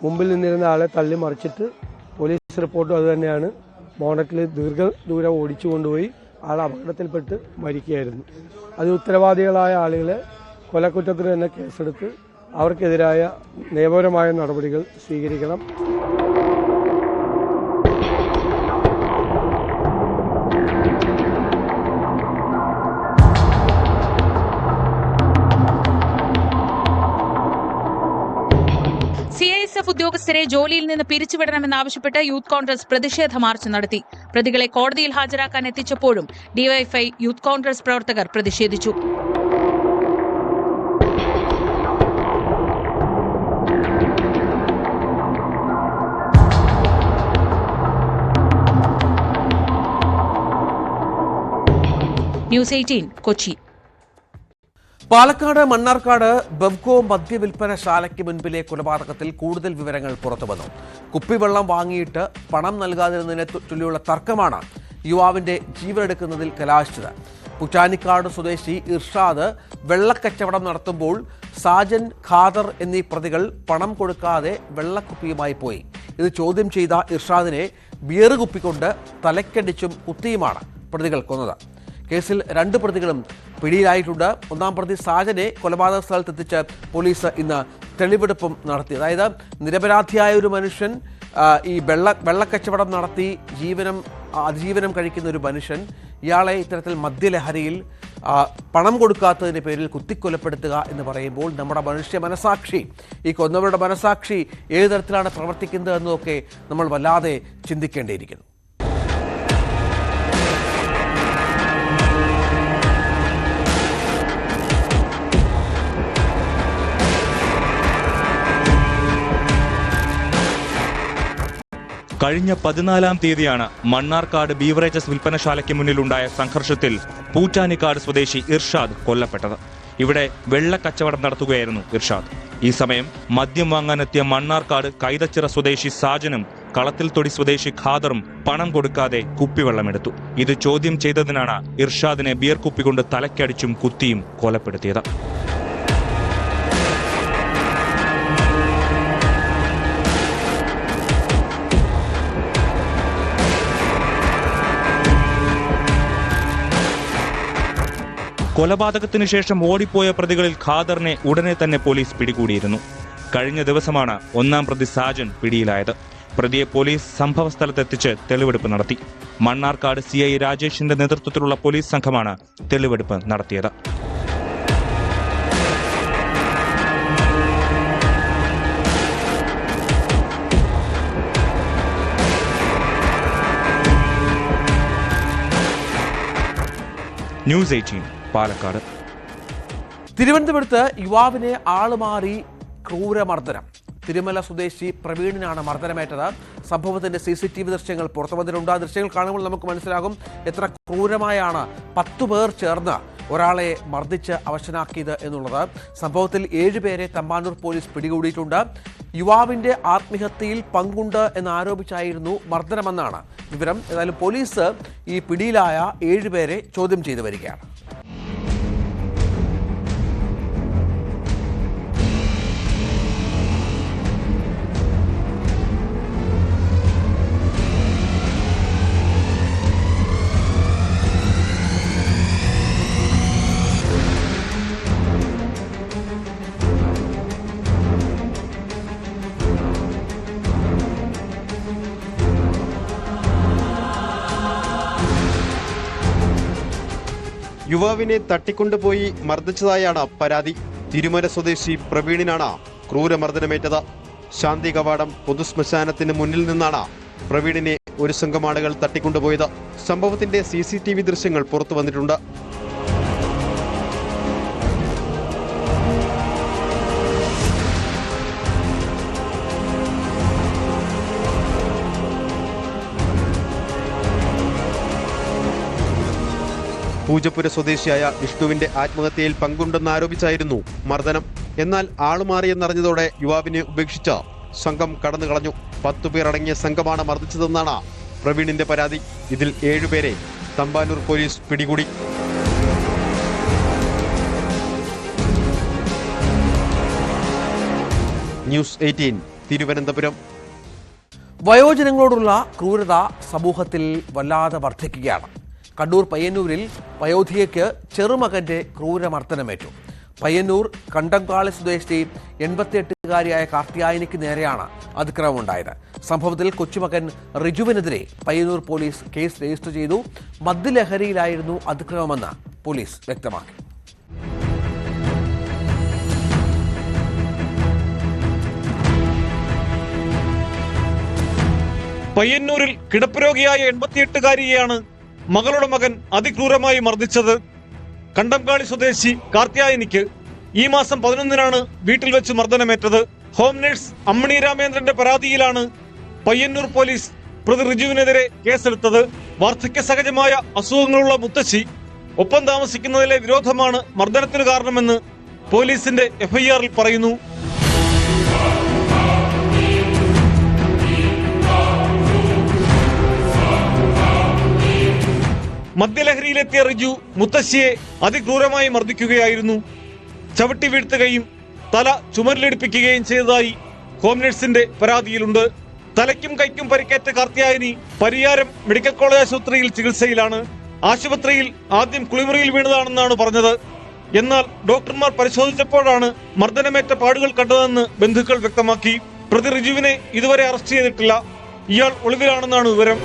മുമ്പിൽ നിന്നിരുന്ന ആളെ തള്ളി മറിച്ചിട്ട് പോലീസ് റിപ്പോർട്ടും അതുതന്നെയാണ്. ബോണറ്റിൽ ദീർഘദൂരം ഓടിച്ചു കൊണ്ടുപോയി ആൾ അപകടത്തിൽപ്പെട്ട് മരിക്കുകയായിരുന്നു. അത് ഉത്തരവാദികളായ ആളുകളെ കൊലക്കുറ്റത്തിന് തന്നെ കേസെടുത്ത് അവർക്കെതിരായ നിയമപരമായ നടപടികൾ സ്വീകരിക്കണം. CISF ഉദ്യോഗസ്ഥരെ ജോലിയിൽ നിന്ന് പിരിച്ചുവിടണമെന്നാവശ്യപ്പെട്ട് യൂത്ത് കോൺഗ്രസ് പ്രതിഷേധ മാർച്ച് നടത്തി. പ്രതികളെ കോടതിയിൽ ഹാജരാക്കാൻ എത്തിച്ചപ്പോഴും ഡിവൈഎഫ്ഐ യൂത്ത് കോൺഗ്രസ് പ്രവർത്തകർ പ്രതിഷേധിച്ചു. ന്യൂസ് 18 കൊച്ചി. പാലക്കാട് മണ്ണാർക്കാട് ബെവ്കോ മദ്യവിൽപ്പനശാലയ്ക്ക് മുൻപിലെ കൊലപാതകത്തിൽ കൂടുതൽ വിവരങ്ങൾ പുറത്തുവന്നു. കുപ്പിവെള്ളം വാങ്ങിയിട്ട് പണം നൽകാതിരുന്നതിനെ ചൊല്ലിയുള്ള തർക്കമാണ് യുവാവിന്റെ ജീവനെടുക്കുന്നതിൽ കലാശിച്ചത്. പുറ്റാനിക്കാട് സ്വദേശി ഇർഷാദ് വെള്ളക്കച്ചവടം നടത്തുമ്പോൾ സാജൻ, ഖാദർ എന്നീ പ്രതികൾ പണം കൊടുക്കാതെ വെള്ളക്കുപ്പിയുമായി പോയി. ഇത് ചോദ്യം ചെയ്ത ഇർഷാദിനെ ബിയർ കുപ്പിക്കൊണ്ട് തലക്കടിച്ചും കുത്തിയുമാണ് പ്രതികൾ കൊന്നത്. കേസിൽ 2 പ്രതികളും പിടിയിലായിട്ടുണ്ട്. 1-ാം പ്രതി സാജനെ കൊലപാതക സ്ഥലത്തെത്തിച്ച് പോലീസ് ഇന്ന് തെളിവെടുപ്പും നടത്തി. അതായത് നിരപരാധിയായ ഒരു മനുഷ്യൻ, ഈ വെള്ളക്കച്ചവടം നടത്തി അതിജീവനം കഴിക്കുന്ന ഒരു മനുഷ്യൻ, ഇയാളെ ഇത്തരത്തിൽ മദ്യലഹരിയിൽ പണം കൊടുക്കാത്തതിൻ്റെ പേരിൽ കുത്തിക്കൊലപ്പെടുത്തുക എന്ന് പറയുമ്പോൾ നമ്മുടെ മനസാക്ഷി, ഈ കൊന്നവരുടെ മനസാക്ഷി ഏത് തരത്തിലാണ് പ്രവർത്തിക്കുന്നത് എന്നതൊക്കെ നമ്മൾ വല്ലാതെ ചിന്തിക്കേണ്ടിയിരിക്കുന്നു. കഴിഞ്ഞ 14-ാം തീയതിയാണ് മണ്ണാർക്കാട് ബീവറേജസ് വിൽപ്പനശാലയ്ക്ക് മുന്നിലുണ്ടായ സംഘർഷത്തിൽ പൂച്ചാനിക്കാട് സ്വദേശി ഇർഷാദ് കൊല്ലപ്പെട്ടത്. ഇവിടെ വെള്ളക്കച്ചവടം നടത്തുകയായിരുന്നു ഇർഷാദ്. ഈ സമയം മദ്യം വാങ്ങാനെത്തിയ മണ്ണാർക്കാട് കൈതച്ചിറ സ്വദേശി സാജനും കളത്തിൽ തൊടി സ്വദേശി ഖാദറും പണം കൊടുക്കാതെ കുപ്പിവെള്ളമെടുത്തു. ഇത് ചോദ്യം ചെയ്തതിനാണ് ഇർഷാദിനെ ബിയർ കുപ്പി കൊണ്ട് തലക്കടിച്ചും കുത്തിയും കൊലപ്പെടുത്തിയത്. കൊലപാതകത്തിനു ശേഷം ഓടിപ്പോയ പ്രതികളിൽ ഖാദറിനെ ഉടനെ തന്നെ പോലീസ് പിടികൂടിയിരുന്നു. കഴിഞ്ഞ ദിവസമാണ് 1-ാം പ്രതി സാജൻ പിടിയിലായത്. പ്രതിയെ പോലീസ് സംഭവസ്ഥലത്തെത്തിച്ച് തെളിവെടുപ്പ് നടത്തി. മണ്ണാർക്കാട് CI രാജേഷിന്റെ നേതൃത്വത്തിലുള്ള പോലീസ് സംഘമാണ് തെളിവെടുപ്പ് നടത്തിയത്. ന്യൂസ് 18 പാലക്കാട്. തിരുവനന്തപുരത്ത് യുവാവിനെ ആളുമാറി ക്രൂരമർദ്ദനം. തിരുമല സ്വദേശി പ്രവീണിനാണ് മർദ്ദനമേറ്റത്. സംഭവത്തിന്റെ CCTV ദൃശ്യങ്ങൾ പുറത്തു വന്നിട്ടുണ്ട്. ആ ദൃശ്യങ്ങൾ കാണുമ്പോൾ നമുക്ക് മനസ്സിലാകും എത്ര ക്രൂരമായാണ് 10 പേർ ചേർന്ന് ഒരാളെ മർദ്ദിച്ച് അവശനാക്കിയത് എന്നുള്ളത്. സംഭവത്തിൽ 7 പേരെ തമ്പാനൂർ പോലീസ് പിടികൂടിയിട്ടുണ്ട്. യുവാവിന്റെ ആത്മഹത്യയിൽ പങ്കുണ്ട് എന്നാരോപിച്ചായിരുന്നു മർദ്ദനമെന്നാണ് വിവരം. ഏതായാലും പോലീസ് ഈ പിടിയിലായ 7 പേരെ ചോദ്യം ചെയ്തു വരികയാണ്. യുവാവിനെ തട്ടിക്കൊണ്ടുപോയി മർദ്ദിച്ചതായാണ് പരാതി. തിരുമല സ്വദേശി പ്രവീണിനാണ് ക്രൂരമർദ്ദനമേറ്റത്. ശാന്തി കവാടം പൊതുശ്മശാനത്തിന് മുന്നിൽ നിന്നാണ് പ്രവീണിനെ ഒരു സംഘം ആളുകൾ തട്ടിക്കൊണ്ടുപോയത്. സംഭവത്തിന്റെ CCTV ദൃശ്യങ്ങൾ പുറത്തു വന്നിട്ടുണ്ട്. പൂജപ്പുര സ്വദേശിയായ വിഷ്ണുവിന്റെ ആത്മഹത്യയിൽ പങ്കുണ്ടെന്നാരോപിച്ചായിരുന്നു മർദ്ദനം. എന്നാൽ ആളുമാറിയെന്നറിഞ്ഞതോടെ യുവാവിനെ ഉപേക്ഷിച്ച് സംഘം കടന്നു കളഞ്ഞു. 10 പേർ അടങ്ങിയ സംഘമാണ് മർദ്ദിച്ചതെന്നാണ് പ്രവീണിന്റെ പരാതി. ഇതിൽ 7 പേരെ തമ്പാനൂർ പോലീസ് പിടികൂടി. ന്യൂസ് 18 തിരുവനന്തപുരം. വയോജനങ്ങളോടുള്ള ക്രൂരത സമൂഹത്തിൽ വല്ലാതെ വർദ്ധിക്കുകയാണ്. കണ്ണൂർ പയ്യന്നൂരിൽ വയോധികയ്ക്ക് ചെറുമകന്റെ ക്രൂരമർദ്ദനമേറ്റു. പയ്യന്നൂർ കണ്ടംകാളി സ്വദേശി 88-കാരിയായ കാർത്തിയായനിക്ക് നേരെയാണ് അതിക്രമമുണ്ടായത്. സംഭവത്തിൽ കൊച്ചുമകൻ റിജുവിനെതിരെ പയ്യന്നൂർ പോലീസ് കേസ് രജിസ്റ്റർ ചെയ്തു. മദ്യലഹരിയിലായിരുന്നു അതിക്രമമെന്ന് പോലീസ് വ്യക്തമാക്കി. പയ്യന്നൂരിൽ കിടപ്പുരോഗിയായ 88-കാരിയെയാണ് മകളുടെ മകൻ അതിക്രൂരമായി മർദ്ദിച്ചത്. കണ്ടംകാളി സ്വദേശി കാർത്തിയായനിക്ക് ഈ മാസം 11-നാണ് വീട്ടിൽ വെച്ച് മർദ്ദനമേറ്റത്. ഹോം നഴ്സ് അമ്മണി രാമേന്ദ്രന്റെ പരാതിയിലാണ് പയ്യന്നൂർ പോലീസ് പ്രതി റിജുവിനെതിരെ കേസെടുത്തത്. വാർദ്ധക്യ സഹജമായ അസുഖങ്ങളുള്ള മുത്തശ്ശി ഒപ്പം താമസിക്കുന്നതിലെ വിരോധമാണ് മർദ്ദനത്തിന് കാരണമെന്ന് പോലീസിന്റെ എഫ്ഐആറിൽ പറയുന്നു. മദ്യലഹരിയിലെത്തിയ റിജു മുത്തശ്ശിയെ അതിക്രൂരമായി മർദ്ദിക്കുകയായിരുന്നു. ചവിട്ടി വീഴ്ത്തുകയും തല ചുമരിലിടിപ്പിക്കുകയും ചെയ്തതായി ഹോം നഴ്സിന്റെ പരാതിയിലുണ്ട്. തലയ്ക്കും കൈക്കും പരിക്കേറ്റ കാർത്തിയായനി പരിയാരം മെഡിക്കൽ കോളേജ് ആശുപത്രിയിൽ ചികിത്സയിലാണ്. ആശുപത്രിയിൽ ആദ്യം കുളിമുറിയിൽ വീണതാണെന്നാണ് പറഞ്ഞത്. എന്നാൽ ഡോക്ടർമാർ പരിശോധിച്ചപ്പോഴാണ് മർദ്ദനമേറ്റ പാടുകൾ കണ്ടതെന്ന് ബന്ധുക്കൾ വ്യക്തമാക്കി. പ്രതി റിജുവിനെ ഇതുവരെ അറസ്റ്റ് ചെയ്തിട്ടില്ല. ഇയാൾ ഒളിവിലാണെന്നാണ് വിവരം.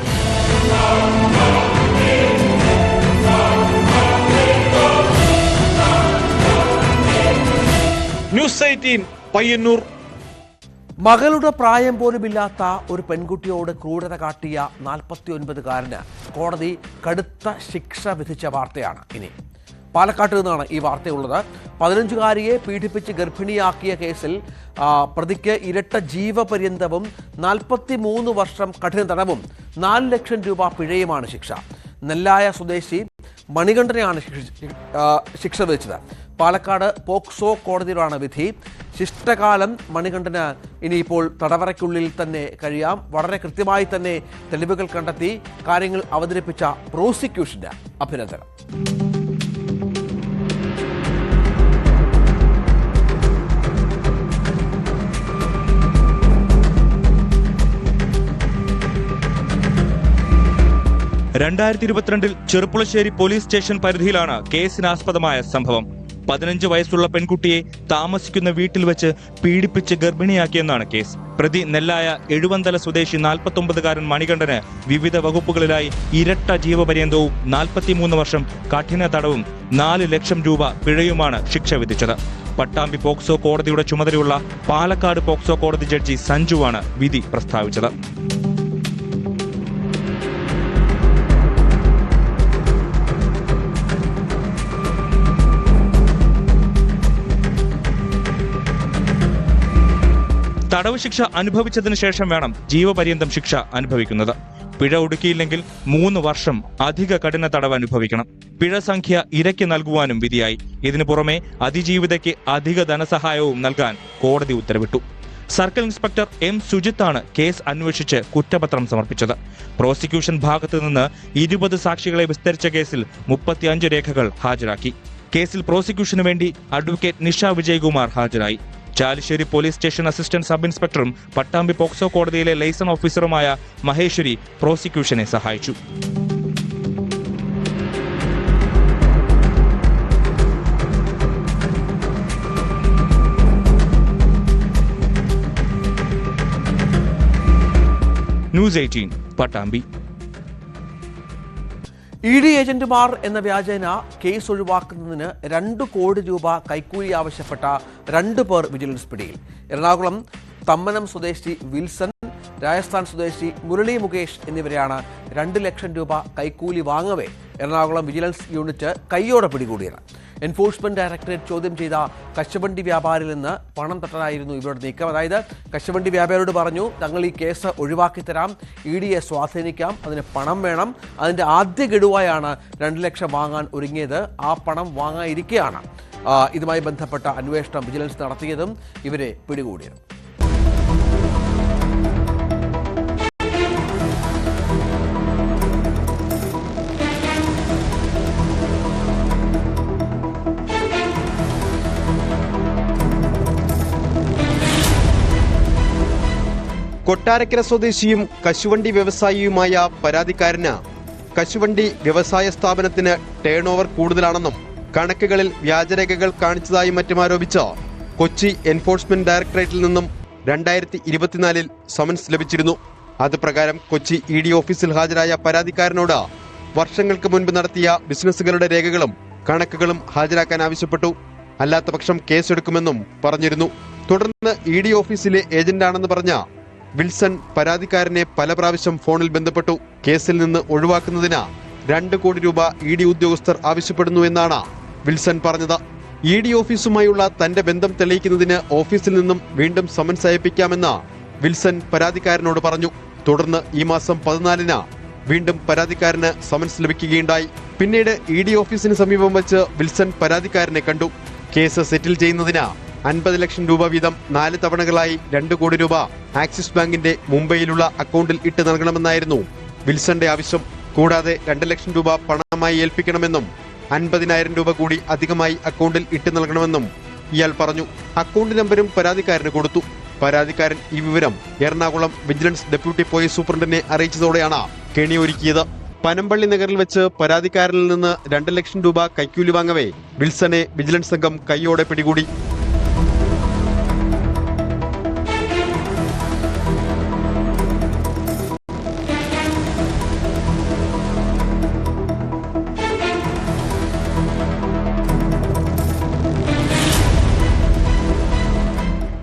ന്യൂസ് 18 പയ്യന്നൂർ. മകളുടെ പ്രായം പോലുമില്ലാത്ത ഒരു പെൺകുട്ടിയോട് ക്രൂരത കാട്ടിയ 49-കാരന് കോടതി കടുത്ത ശിക്ഷ വിധിച്ച വാർത്തയാണ് ഇനി. പാലക്കാട്ട് നിന്നാണ് ഈ വാർത്തയുള്ളത്. 15-കാരിയെ പീഡിപ്പിച്ച് ഗർഭിണിയാക്കിയ കേസിൽ പ്രതിക്ക് ഇരട്ട ജീവപര്യന്തവും 43 വർഷം കഠിന തടവും 4 ലക്ഷം രൂപ പിഴയുമാണ് ശിക്ഷ. നെല്ലായ സ്വദേശി മണികണ്ഠനെയാണ് ശിക്ഷ വിധിച്ചത്. പാലക്കാട് പോക്സോ കോടതിയിലാണ് വിധി. ശിഷ്ടകാലം മണികണ്ഠന് ഇനിയിപ്പോൾ തടവറയ്ക്കുള്ളിൽ തന്നെ കഴിയാം. വളരെ കൃത്യമായി തന്നെ തെളിവുകൾ കണ്ടെത്തി കാര്യങ്ങൾ അവതരിപ്പിച്ച പ്രോസിക്യൂഷന് അഭിനന്ദനം. ൽ ചെറുപ്പുളശ്ശേരി പോലീസ് സ്റ്റേഷൻ പരിധിയിലാണ് കേസിനാസ്പദമായ സംഭവം. 15 വയസ്സുള്ള പെൺകുട്ടിയെ താമസിക്കുന്ന വീട്ടിൽ വെച്ച് പീഡിപ്പിച്ച് ഗർഭിണിയാക്കിയെന്നാണ് കേസ്. പ്രതി നെല്ലായ എഴുവന്തല സ്വദേശി 49-കാരൻ മണികണ്ഠന് വിവിധ വകുപ്പുകളിലായി ഇരട്ട ജീവപര്യന്തവും 43 വർഷം കഠിന തടവും 4 ലക്ഷം രൂപ പിഴയുമാണ് ശിക്ഷ വിധിച്ചത്. പട്ടാമ്പി പോക്സോ കോടതിയുടെ ചുമതലയുള്ള പാലക്കാട് പോക്സോ കോടതി ജഡ്ജി സഞ്ജുവാണ് വിധി പ്രസ്താവിച്ചത്. തടവ് ശിക്ഷ അനുഭവിച്ചതിന് ശേഷം വേണം ജീവപര്യന്തം ശിക്ഷ അനുഭവിക്കുന്നത്. പിഴ ഒടുക്കിയില്ലെങ്കിൽ 3 വർഷം അധിക കഠിന തടവ് അനുഭവിക്കണം. പിഴ സംഖ്യ ഇരയ്ക്ക് നൽകുവാനും വിധിയായി. ഇതിനു പുറമെ അതിജീവിതയ്ക്ക് അധിക ധനസഹായവും നൽകാൻ കോടതി ഉത്തരവിട്ടു. സർക്കിൾ ഇൻസ്പെക്ടർ എം സുജിത്താണ് കേസ് അന്വേഷിച്ച് കുറ്റപത്രം സമർപ്പിച്ചത്. പ്രോസിക്യൂഷൻ ഭാഗത്തു നിന്ന് 20 സാക്ഷികളെ വിസ്തരിച്ച കേസിൽ 35 രേഖകൾ ഹാജരാക്കി. കേസിൽ പ്രോസിക്യൂഷനു വേണ്ടി അഡ്വക്കേറ്റ് നിഷ വിജയകുമാർ ഹാജരായി. Chalissery police station assistant sub ഇൻസ്പെക്ടറും പട്ടാമ്പി പോക്സോ കോടതിയിലെ ലൈസൺ ഓഫീസറുമായ മഹേശ്വരി പ്രോസിക്യൂഷനെ സഹായിച്ചു. ന്യൂസ് 18 പട്ടാമ്പി. ഇഡി ഏജന്റുമാർ എന്ന വ്യാജേന കേസ് ഒഴിവാക്കുന്നതിന് 2 കോടി രൂപ കൈക്കൂലി ആവശ്യപ്പെട്ട 2 പേർ വിജിലൻസ് പിടിയിൽ. എറണാകുളം തമ്മനം സ്വദേശി വിൽസൺ, രാജസ്ഥാൻ സ്വദേശി മുരളി മുകേഷ് എന്നിവരെയാണ് 2 ലക്ഷം രൂപ കൈക്കൂലി വാങ്ങവേ എറണാകുളം വിജിലൻസ് യൂണിറ്റ് കൈയോടെ പിടികൂടിയത്. എൻഫോഴ്സ്മെന്റ് ഡയറക്ടറേറ്റ് ചോദ്യം ചെയ്ത കശുവണ്ടി വ്യാപാരിയിൽ നിന്ന് പണം തട്ടാനായിരുന്നു ഇവരുടെ നീക്കം. അതായത് കശുവണ്ടി വ്യാപാരിയോട് പറഞ്ഞു, തങ്ങൾ ഈ കേസ് ഒഴിവാക്കി തരാം, ഇഡിയെ സ്വാധീനിക്കാം, അതിന് പണം വേണം. അതിൻ്റെ ആദ്യ ഗഡുവായാണ് 2 ലക്ഷം വാങ്ങാൻ ഒരുങ്ങിയത്. ആ പണം വാങ്ങാനിരിക്കെയാണ് ഇതുമായി ബന്ധപ്പെട്ട അന്വേഷണം വിജിലൻസ് നടത്തിയതും ഇവരെ പിടികൂടിയതും. കൊട്ടാരക്കര സ്വദേശിയും കശുവണ്ടി വ്യവസായിയുമായ പരാതിക്കാരന് കശുവണ്ടി വ്യവസായ സ്ഥാപനത്തിന് ടേൺ ഓവർ കൂടുതലാണെന്നും കണക്കുകളിൽ വ്യാജരേഖകൾ കാണിച്ചതായും മറ്റും ആരോപിച്ച് കൊച്ചി എൻഫോഴ്സ്മെന്റ് ഡയറക്ടറേറ്റിൽ നിന്നും 2024 സമൻസ് ലഭിച്ചിരുന്നു. അതുപ്രകാരം കൊച്ചി ED ഓഫീസിൽ ഹാജരായ പരാതിക്കാരനോട് വർഷങ്ങൾക്ക് മുൻപ് നടത്തിയ ബിസിനസ്സുകളുടെ രേഖകളും കണക്കുകളും ഹാജരാക്കാൻ ആവശ്യപ്പെട്ടു. അല്ലാത്തപക്ഷം കേസെടുക്കുമെന്നും പറഞ്ഞിരുന്നു. തുടർന്ന് ED ഓഫീസിലെ ഏജന്റാണെന്ന് പറഞ്ഞ വിൽസൺ പരാതിക്കാരനെ പല പ്രാവശ്യം ഫോണിൽ ബന്ധപ്പെട്ടു. കേസിൽ നിന്ന് ഒഴിവാക്കുന്നതിന് 2 കോടി രൂപ ED ഉദ്യോഗസ്ഥർ ആവശ്യപ്പെടുന്നു എന്നാണ് വിൽസൺ പറഞ്ഞത്. ED ഓഫീസുമായുള്ള തന്റെ ബന്ധം തെളിയിക്കുന്നതിന് ഓഫീസിൽ നിന്നും വീണ്ടും സമൻസ് അയപ്പിക്കാമെന്ന് വിൽസൺ പരാതിക്കാരനോട് പറഞ്ഞു. തുടർന്ന് ഈ മാസം 14-ന് വീണ്ടും പരാതിക്കാരന് സമൻസ് ലഭിക്കുകയുണ്ടായി. പിന്നീട് ED ഓഫീസിന് സമീപം വച്ച് വിൽസൺ പരാതിക്കാരനെ കണ്ടു. കേസ് സെറ്റിൽ ചെയ്യുന്നതിന് 50 ലക്ഷം രൂപ വീതം 4 തവണകളായി 2 കോടി രൂപ ആക്സിസ് ബാങ്കിന്റെ മുംബൈയിലുള്ള അക്കൗണ്ടിൽ ഇട്ട് നൽകണമെന്നായിരുന്നു വിൽസന്റെ ആവശ്യം. കൂടാതെ 2 ലക്ഷം രൂപ പണമായി ഏൽപ്പിക്കണമെന്നും 50,000 രൂപ കൂടി അധികമായി അക്കൗണ്ടിൽ ഇട്ട് നൽകണമെന്നും ഇയാൾ പറഞ്ഞു. അക്കൗണ്ട് നമ്പരും പരാതിക്കാരന് കൊടുത്തു. പരാതിക്കാരൻ ഈ വിവരം എറണാകുളം വിജിലൻസ് ഡെപ്യൂട്ടി പോലീസ് സൂപ്രണ്ടിനെ അറിയിച്ചതോടെയാണ് കെണിയൊരുക്കിയത്. പനമ്പള്ളി നഗറിൽ വെച്ച് പരാതിക്കാരനിൽ നിന്ന് 2 ലക്ഷം രൂപ കൈക്കൂലി വാങ്ങവേ വിൽസനെ വിജിലൻസ് സംഘം കൈയോടെ പിടികൂടി.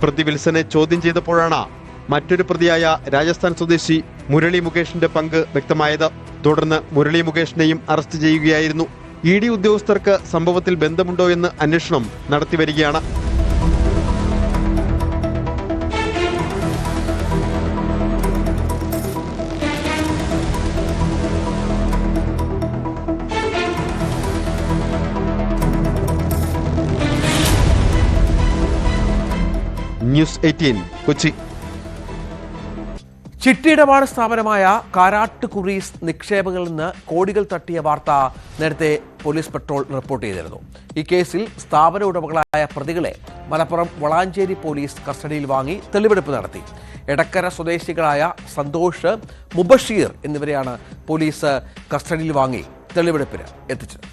പ്രതി വിൽസനെ ചോദ്യം ചെയ്തപ്പോഴാണ് മറ്റൊരു പ്രതിയായ രാജസ്ഥാൻ സ്വദേശി മുരളി മുകേഷിന്റെ പങ്ക് വ്യക്തമായത്. തുടർന്ന് മുരളി മുകേഷിനെയും അറസ്റ്റ് ചെയ്യുകയായിരുന്നു. ED ഉദ്യോഗസ്ഥർക്ക് സംഭവത്തിൽ ബന്ധമുണ്ടോ എന്ന് അന്വേഷണം നടത്തിവരികയാണ്. ന്യൂസ് 18 കൊച്ചി. ചിട്ടിയിടപാട് സ്ഥാപനമായ കാരാട്ട് കുറീസ് നിക്ഷേപങ്ങളിൽ നിന്ന് കോടികൾ തട്ടിയ വാർത്ത നേരത്തെ പോലീസ് പെട്രോൾ റിപ്പോർട്ട് ചെയ്തിരുന്നു. ഈ കേസിൽ സ്ഥാപന ഉടമകളായ പ്രതികളെ മലപ്പുറം വളാഞ്ചേരി പോലീസ് കസ്റ്റഡിയിൽ വാങ്ങി തെളിവെടുപ്പ് നടത്തി. എടക്കര സ്വദേശികളായ സന്തോഷ്, മുബഷീർ എന്നിവരെയാണ് പോലീസ് കസ്റ്റഡിയിൽ വാങ്ങി തെളിവെടുപ്പിന് എത്തിച്ചത്.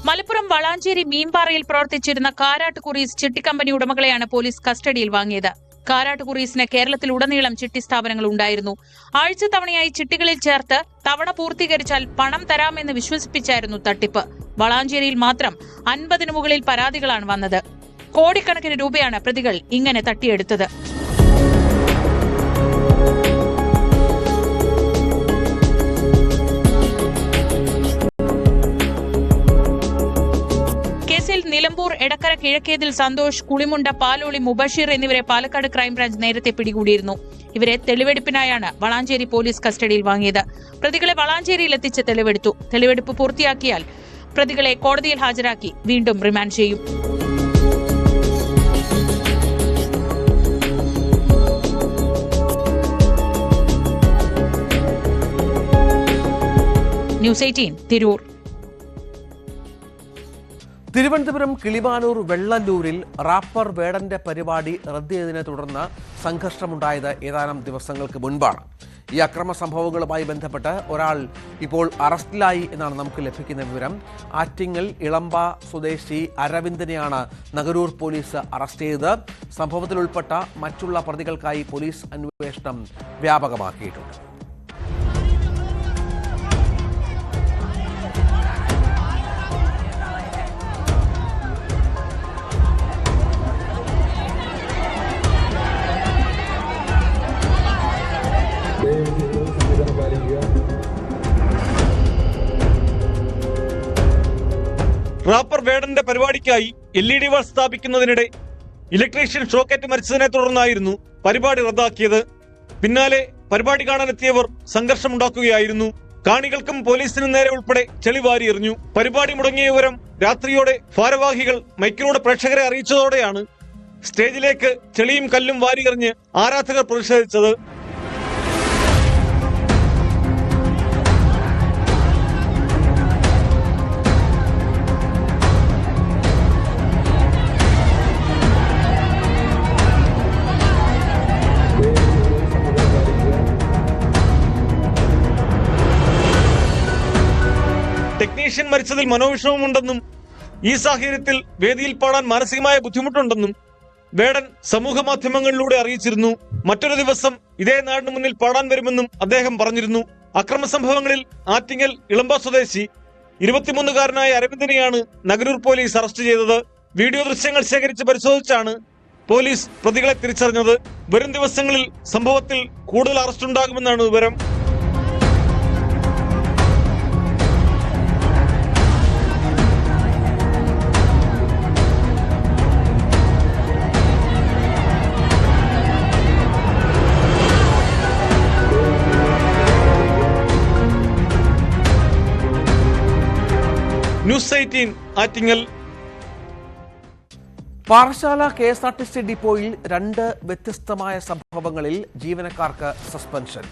മലപ്പുറം വളാഞ്ചേരി മീൻപാറയിൽ പ്രവർത്തിച്ചിരുന്ന കാരാട്ട് കുറീസ് ചിട്ടിക്കമ്പനി ഉടമകളെയാണ് പോലീസ് കസ്റ്റഡിയിൽ വാങ്ങിയത്. കാരാട്ട് കുറീസിന് കേരളത്തിലുടനീളം ചിട്ടി സ്ഥാപനങ്ങൾ ഉണ്ടായിരുന്നു. ആഴ്ച തവണയായി ചിട്ടികളിൽ ചേർത്ത് തവണ പൂർത്തീകരിച്ചാൽ പണം തരാമെന്ന് വിശ്വസിപ്പിച്ചായിരുന്നു തട്ടിപ്പ്. വളാഞ്ചേരിയിൽ മാത്രം 50-ന് മുകളിൽ പരാതികളാണ് വന്നത്. കോടിക്കണക്കിന് രൂപയാണ് പ്രതികൾ ഇങ്ങനെ തട്ടിയെടുത്തത്. നിലമ്പൂർ എടക്കര കിഴക്കേതിൽ സന്തോഷ്, കുളിമുണ്ട, പാലോളി, മുബഷീർ എന്നിവരെ പാലക്കാട് ക്രൈംബ്രാഞ്ച് നേരത്തെ പിടികൂടിയിരുന്നു. ഇവരെ തെളിവെടുപ്പിനായാണ് വളാഞ്ചേരി പോലീസ് കസ്റ്റഡിയിൽ വാങ്ങിയത്. പ്രതികളെ വളാഞ്ചേരിയിൽ എത്തിച്ച് തെളിവെടുത്തു. തെളിവെടുപ്പ് പൂർത്തിയാക്കിയാൽ പ്രതികളെ കോടതിയിൽ ഹാജരാക്കി വീണ്ടും റിമാൻഡ് ചെയ്യും. ന്യൂസ് 18 തിരൂർ. തിരുവനന്തപുരം കിളിമാനൂർ വെള്ളല്ലൂരിൽ റാപ്പർ വേടന്റെ പരിപാടി റദ്ദ് ചെയ്തതിനെ തുടർന്ന് സംഘർഷമുണ്ടായത് ഏതാനും ദിവസങ്ങൾക്ക് മുൻപാണ്. ഈ അക്രമ സംഭവങ്ങളുമായി ബന്ധപ്പെട്ട് ഒരാൾ ഇപ്പോൾ അറസ്റ്റിലായി എന്നാണ് നമുക്ക് ലഭിക്കുന്ന വിവരം. ആറ്റിങ്ങൽ ഇളമ്പ സ്വദേശി അരവിന്ദനെയാണ് നഗരൂർ പോലീസ് അറസ്റ്റ് ചെയ്തത്. സംഭവത്തിൽ ഉൾപ്പെട്ട മറ്റുള്ള പ്രതികൾക്കായി പോലീസ് അന്വേഷണം വ്യാപകമാക്കിയിട്ടുണ്ട്. റാപ്പർ വേടന്റെ പരിപാടിക്കായി LED വാൾ സ്ഥാപിക്കുന്നതിനിടെ ഇലക്ട്രീഷ്യൻ ഷോക്കേറ്റ് മരിച്ചതിനെ തുടർന്നായിരുന്നു പരിപാടി റദ്ദാക്കിയത്. പിന്നാലെ പരിപാടി കാണാനെത്തിയവർ സംഘർഷമുണ്ടാക്കുകയായിരുന്നു. കാണികൾക്കും പോലീസിനും നേരെ ഉൾപ്പെടെ ചെളി വാരിയെറിഞ്ഞു. പരിപാടി മുടങ്ങിയ വിവരം രാത്രിയോടെ ഭാരവാഹികൾ മൈക്കിലൂടെ പ്രേക്ഷകരെ അറിയിച്ചതോടെയാണ് സ്റ്റേജിലേക്ക് ചെളിയും കല്ലും വാരിയെറിഞ്ഞ് ആരാധകർ പ്രതിഷേധിച്ചത്. ടെക്നീഷ്യൻ മരിച്ചതിൽ മനോവിഷമമുണ്ടെന്നും ഈ സാഹചര്യത്തിൽ വേദിയിൽ പാടാൻ മാനസികമായ ബുദ്ധിമുട്ടുണ്ടെന്നും വേടൻ സമൂഹ മാധ്യമങ്ങളിലൂടെ അറിയിച്ചിരുന്നു. മറ്റൊരു ദിവസം ഇതേ നാടിന് മുന്നിൽ പാടാൻ വരുമെന്നും അദ്ദേഹം പറഞ്ഞിരുന്നു. അക്രമ സംഭവങ്ങളിൽ ആറ്റിങ്ങൽ ഇളമ്പ സ്വദേശി 23-കാരനായ അരവിന്ദനെയാണ് നഗരൂർ പോലീസ് അറസ്റ്റ് ചെയ്തത്. വീഡിയോ ദൃശ്യങ്ങൾ ശേഖരിച്ച് പരിശോധിച്ചാണ് പോലീസ് പ്രതികളെ തിരിച്ചറിഞ്ഞത്. വരും ദിവസങ്ങളിൽ സംഭവത്തിൽ കൂടുതൽ അറസ്റ്റ് ഉണ്ടാകുമെന്നാണ് വിവരം. ന്യൂസ് 18 ആറ്റിങ്ങൽ. പാറശാല KSRTC ഡിപ്പോയിൽ 2 വ്യത്യസ്തമായ സംഭവങ്ങളിൽ ജീവനക്കാർക്ക് സസ്പെൻഷൻ.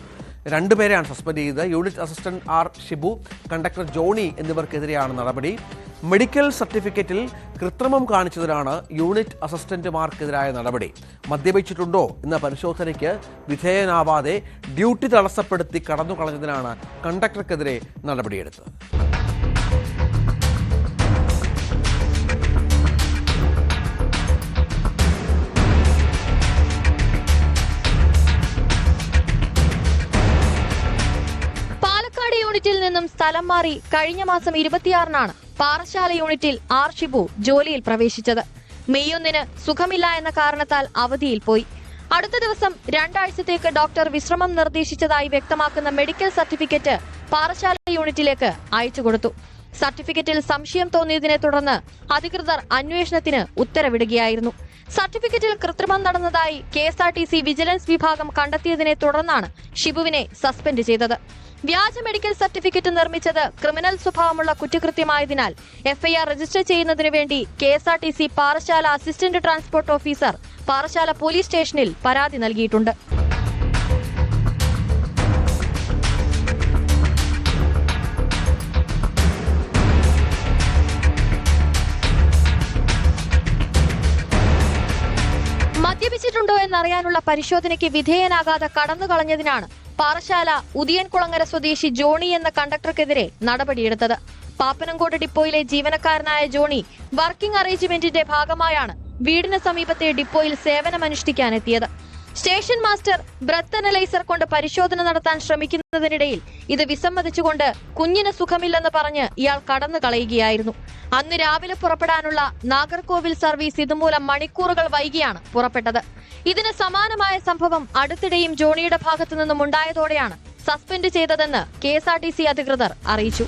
2 പേരെയാണ് സസ്പെൻഡ് ചെയ്തത്. Unit assistant R. Shibu, conductor Johnny എന്നിവർക്കെതിരെയാണ് നടപടി. മെഡിക്കൽ സർട്ടിഫിക്കറ്റിൽ കൃത്രിമം കാണിച്ചതിനാണ് യൂണിറ്റ് അസിസ്റ്റന്റുമാർക്കെതിരായ നടപടി. മദ്യപിച്ചിട്ടുണ്ടോ എന്ന പരിശോധനയ്ക്ക് വിധേയനാവാതെ ഡ്യൂട്ടി തടസ്സപ്പെടുത്തി കടന്നുകളഞ്ഞതിനാണ് കണ്ടക്ടർക്കെതിരെ നടപടിയെടുത്തത്. യൂണിറ്റിൽ നിന്നും സ്ഥലം മാറി കഴിഞ്ഞ മാസം 26-നാണ് പാറശാല യൂണിറ്റിൽ R. ഷിബു ജോലിയിൽ പ്രവേശിച്ചത്. മെയ് 1-ന് സുഖമില്ല എന്ന കാരണത്താൽ അവധിയിൽ പോയി. അടുത്ത ദിവസം 2 ആഴ്ചത്തേക്ക് ഡോക്ടർ വിശ്രമം നിർദ്ദേശിച്ചതായി വ്യക്തമാക്കുന്ന മെഡിക്കൽ സർട്ടിഫിക്കറ്റ് പാറശാല യൂണിറ്റിലേക്ക് അയച്ചു കൊടുത്തു. സർട്ടിഫിക്കറ്റിൽ സംശയം തോന്നിയതിനെ തുടർന്ന് അധികൃതർ അന്വേഷണത്തിന് ഉത്തരവിടുകയായിരുന്നു. സർട്ടിഫിക്കറ്റിൽ കൃത്രിമം നടന്നതായി KSRTC വിജിലൻസ് വിഭാഗം കണ്ടെത്തിയതിനെ തുടർന്നാണ് ഷിബുവിനെ സസ്പെൻഡ് ചെയ്തത്. വ്യാജ മെഡിക്കൽ സർട്ടിഫിക്കറ്റ് നിർമ്മിച്ചത് ക്രിമിനൽ സ്വഭാവമുള്ള കുറ്റകൃത്യമായതിനാൽ FIR രജിസ്റ്റർ ചെയ്യുന്നതിനു വേണ്ടി KSRTC Parassala assistant transport officer Parassala police സ്റ്റേഷനിൽ പരാതി നൽകിയിട്ടുണ്ട്. മദ്യപിച്ചിട്ടുണ്ടോ എന്നറിയാനുള്ള പരിശോധനയ്ക്ക് വിധേയനാകാതെ കടന്നുകളഞ്ഞതിനാണ് പാറശാല ഉദിയൻകുളങ്ങര സ്വദേശി ജോണി എന്ന കണ്ടക്ടർക്കെതിരെ നടപടിയെടുത്തത്. പാപ്പനംകോട് ഡിപ്പോയിലെ ജീവനക്കാരനായ ജോണി വർക്കിംഗ് അറേഞ്ച്മെന്റിന്റെ ഭാഗമായാണ് വീടിന് സമീപത്തെ ഡിപ്പോയിൽ സേവനമനുഷ്ഠിക്കാനെത്തിയത്. സ്റ്റേഷൻ മാസ്റ്റർ ബ്രത്ത് അനലൈസർ കൊണ്ട് പരിശോധന നടത്താൻ ശ്രമിക്കുന്നതിനിടയിൽ ഇത് വിസമ്മതിച്ചുകൊണ്ട് കുഞ്ഞിന് സുഖമില്ലെന്ന് പറഞ്ഞ് ഇയാൾ കടന്നു കളയുകയായിരുന്നു. അന്ന് രാവിലെ പുറപ്പെടാനുള്ള നാഗർകോവിൽ സർവീസ് ഇതുമൂലം മണിക്കൂറുകൾ വൈകിയാണ് പുറപ്പെട്ടത്. ഇതിന് സമാനമായ സംഭവം അടുത്തിടെയും ജോണിയുടെ ഭാഗത്തു നിന്നും ഉണ്ടായതോടെയാണ് സസ്പെൻഡ് ചെയ്തതെന്ന് KSRTC അധികൃതർ അറിയിച്ചു.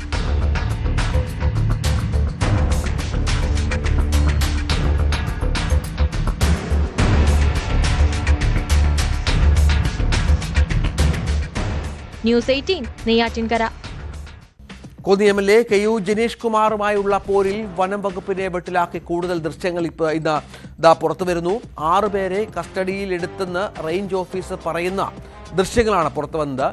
News 18 Neyyattinkara. Konni MLA KU Janeesh കുമാറുമായുള്ള പോരിൽ വനം വകുപ്പിനെ വെട്ടിലാക്കി കൂടുതൽ ദൃശ്യങ്ങൾ ഇതാ പുറത്തു വരുന്നു. 6 പേരെ കസ്റ്റഡിയിലെടുത്തെന്ന് റേഞ്ച് ഓഫീസർ പറയുന്ന ദൃശ്യങ്ങളാണ് പുറത്തു വന്നത്.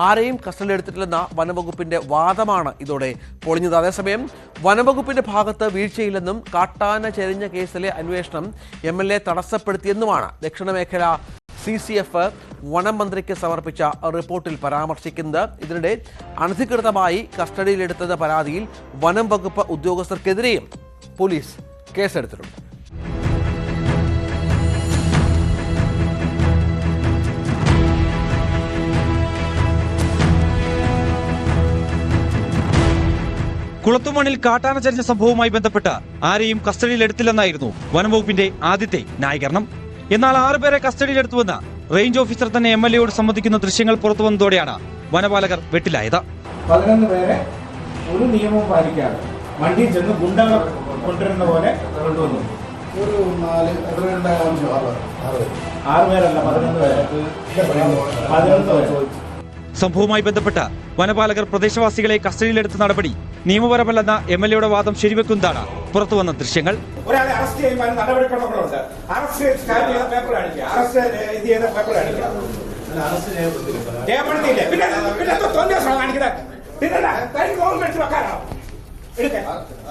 ആരെയും കസ്റ്റഡിയിലെടുത്തിട്ടില്ലെന്ന വനംവകുപ്പിന്റെ വാദമാണ് ഇതോടെ പൊളിഞ്ഞത്. അതേസമയം വനംവകുപ്പിന്റെ ഭാഗത്ത് വീഴ്ചയില്ലെന്നും കാട്ടാന ചെരിഞ്ഞ കേസിലെ അന്വേഷണം MLA തടസ്സപ്പെടുത്തിയെന്നുമാണ് ദക്ഷിണമേഖല CCF വനം മന്ത്രിക്ക് സമർപ്പിച്ച റിപ്പോർട്ടിൽ പരാമർശിക്കുന്നത്. ഇതിനിടെ അനധികൃതമായി കസ്റ്റഡിയിലെടുത്തത് പരാതിയിൽ വനം വകുപ്പ് ഉദ്യോഗസ്ഥർക്കെതിരെയും പോലീസ് കേസെടുത്തിട്ടുണ്ട്. കുളത്തുമണ്ണിൽ കാട്ടാന ചരിഞ്ഞ സംഭവവുമായി ബന്ധപ്പെട്ട് ആരെയും കസ്റ്റഡിയിലെടുത്തില്ലെന്നായിരുന്നു വനംവകുപ്പിന്റെ ആദ്യത്തെ ന്യായീകരണം. എന്നാൽ 6 പേരെ കസ്റ്റഡിയിലെടുത്തുവെന്ന് റേഞ്ച് ഓഫീസർ തന്നെ MLAയോട് സമ്മതിക്കുന്ന ദൃശ്യങ്ങൾ പുറത്തു വന്നതോടെയാണ് വനപാലകർ വെട്ടിലായത്. 11 പേരെ ഒരു നിയമവും പാലിക്കാതെ വണ്ടിയിൽ ചെന്ന് ഗുണ്ടകളെ കൊണ്ടുവരുന്ന പോലെ കൊണ്ടുവന്നു. ഒരു 4 എത്ര പേരുണ്ടാകാൻ 6 പേരല്ല 11 പേര്. സംഭവവുമായി ബന്ധപ്പെട്ട് വനപാലകർ പ്രദേശവാസികളെ കസ്റ്റഡിയിലെടുത്ത നടപടി നിയമപരമല്ലെന്ന MLA യുടെ വാദം ശരിവെക്കുന്നതാണ് പുറത്തുവന്ന ദൃശ്യങ്ങൾ. ഒരാളെ അറസ്റ്റ് ചെയ്യുമ്പോൾ നടപടിക്രമങ്ങളുണ്ട്. അറസ്റ്റ് ചെയ്ത പേപ്പർ കാണിക്കുക, അറസ്റ്റ് ചെയ്ത പേപ്പർ കാണിക്കുക. രേഖപ്പെടുത്തിയില്ലേ? പിന്നെ കാണിക്കുന്നത് ഗവൺമെന്റ് വെക്കാനോ? എടുക്കേ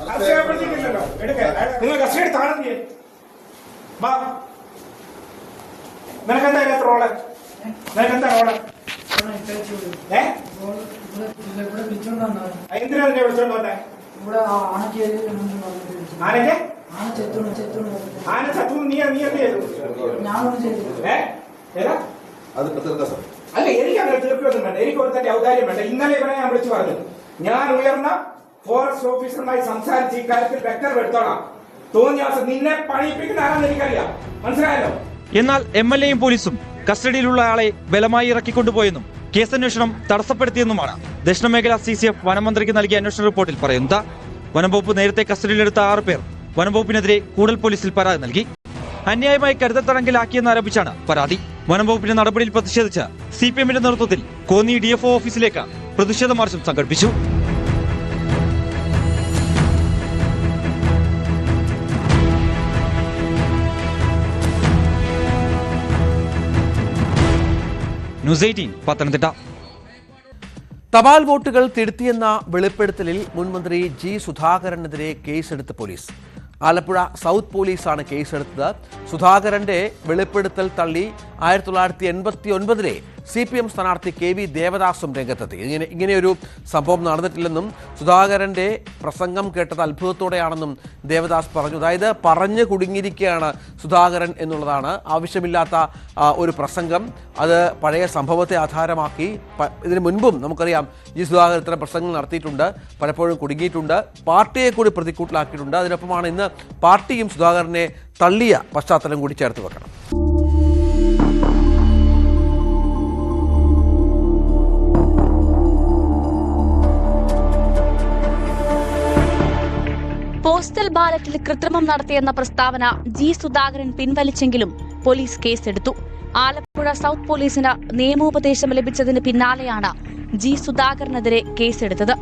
അറസ്റ്റ് രേഖപ്പെടുത്തിയിട്ടില്ലല്ലോ. എടുക്കേ നിങ്ങൾ കസ്റ്റഡി താഴെ നിനക്കെന്താ ഇതിനകത്ത് റോള്? നിനക്കെന്താ റോള്? എന്തിനാ നിന്നെ വിളിച്ചോണ്ട് വന്നേ? ആനയ്ക്ക് ആന ചത്തു നീ എന്ത് ചെയ്തു? അല്ല, എനിക്കങ്ങനെ തീർക്കൊന്നും വേണ്ട, എനിക്ക് ഒരു തന്നെ ഔദാര്യം വേണ്ട. ഇന്നലെ ഇവരെ ഞാൻ വിളിച്ചു പറഞ്ഞു, ഞാൻ ഉയർന്ന ഫോറസ്റ്റ് ഓഫീസറുമായി സംസാരിച്ച് ഇക്കാര്യത്തിൽ വ്യക്തത എടുത്തോളാം. തോന്നിയ നിന്നെ പണിയിപ്പിക്കുന്ന ആരാന്ന് എനിക്കറിയാം, മനസ്സിലായല്ലോ. എന്നാൽ MLA യും പോലീസും കസ്റ്റഡിയിലുള്ള ആളെ ബലമായി ഇറക്കിക്കൊണ്ടുപോയെന്നും കേസന്വേഷണം തടസ്സപ്പെടുത്തിയെന്നുമാണ് ദക്ഷിണമേഖല CCF വനമന്ത്രിക്ക് നൽകിയ അന്വേഷണ റിപ്പോർട്ടിൽ പറയുന്നത്. വനംവകുപ്പ് നേരത്തെ കസ്റ്റഡിയിലെടുത്ത 6 പേർ വനംവകുപ്പിനെതിരെ കൂടൽ പോലീസിൽ പരാതി നൽകി. അന്യായമായി കരുതൽ തടങ്കിലാക്കിയെന്നാരോപിച്ചാണ് പരാതി. വനംവകുപ്പിന്റെ നടപടിയിൽ പ്രതിഷേധിച്ച് CPM-ന്റെ നേതൃത്വത്തിൽ കോന്നി DFO ഓഫീസിലേക്ക് പ്രതിഷേധ മാർച്ചും സംഘടിപ്പിച്ചു. ന്യൂസ് 18 പത്തനംതിട്ട. തപാൽ വോട്ടുകൾ തിരുത്തിയെന്ന വെളിപ്പെടുത്തലിൽ മുൻമന്ത്രി G. സുധാകരനെതിരെ കേസെടുത്ത പോലീസ്. ആലപ്പുഴ സൗത്ത് പോലീസാണ് കേസെടുത്തത്. സുധാകരന്റെ വെളിപ്പെടുത്തൽ തള്ളി 1989-ലെ CPM സ്ഥാനാർത്ഥി KV ദേവദാസും രംഗത്തെത്തി. ഇങ്ങനെയൊരു സംഭവം നടന്നിട്ടില്ലെന്നും സുധാകരന്റെ പ്രസംഗം കേട്ടത് അത്ഭുതത്തോടെയാണെന്നും ദേവദാസ് പറഞ്ഞു. അതായത് പറഞ്ഞു കുടുങ്ങിയിരിക്കുകയാണ് സുധാകരൻ എന്നുള്ളതാണ്. ആവശ്യമില്ലാത്ത ഒരു പ്രസംഗം, അത് പഴയ സംഭവത്തെ ആധാരമാക്കി. ഇതിനു മുൻപും നമുക്കറിയാം G. സുധാകരൻ ഇത്തരം പ്രസംഗങ്ങൾ നടത്തിയിട്ടുണ്ട്, പലപ്പോഴും കുടുങ്ങിയിട്ടുണ്ട്, പാർട്ടിയെ കൂടി പ്രതിക്കൂട്ടിലാക്കിയിട്ടുണ്ട്. അതിനൊപ്പമാണ് ഇന്ന് പാർട്ടിയും സുധാകരനെ തള്ളിയ പശ്ചാത്തലം കൂടി ചേർത്ത് വെക്കണം. പോസ്റ്റൽ ബാലറ്റിൽ കൃത്രിമം നടത്തിയെന്ന പ്രസ്താവന G. സുധാകരൻ പിൻവലിച്ചെങ്കിലും പോലീസ് കേസെടുത്തു. ആലപ്പുഴ സൗത്ത് പോലീസിന് നിയമോപദേശം ലഭിച്ചതിന് പിന്നാലെയാണ് G. സുധാകരനെതിരെ കേസെടുത്തത്.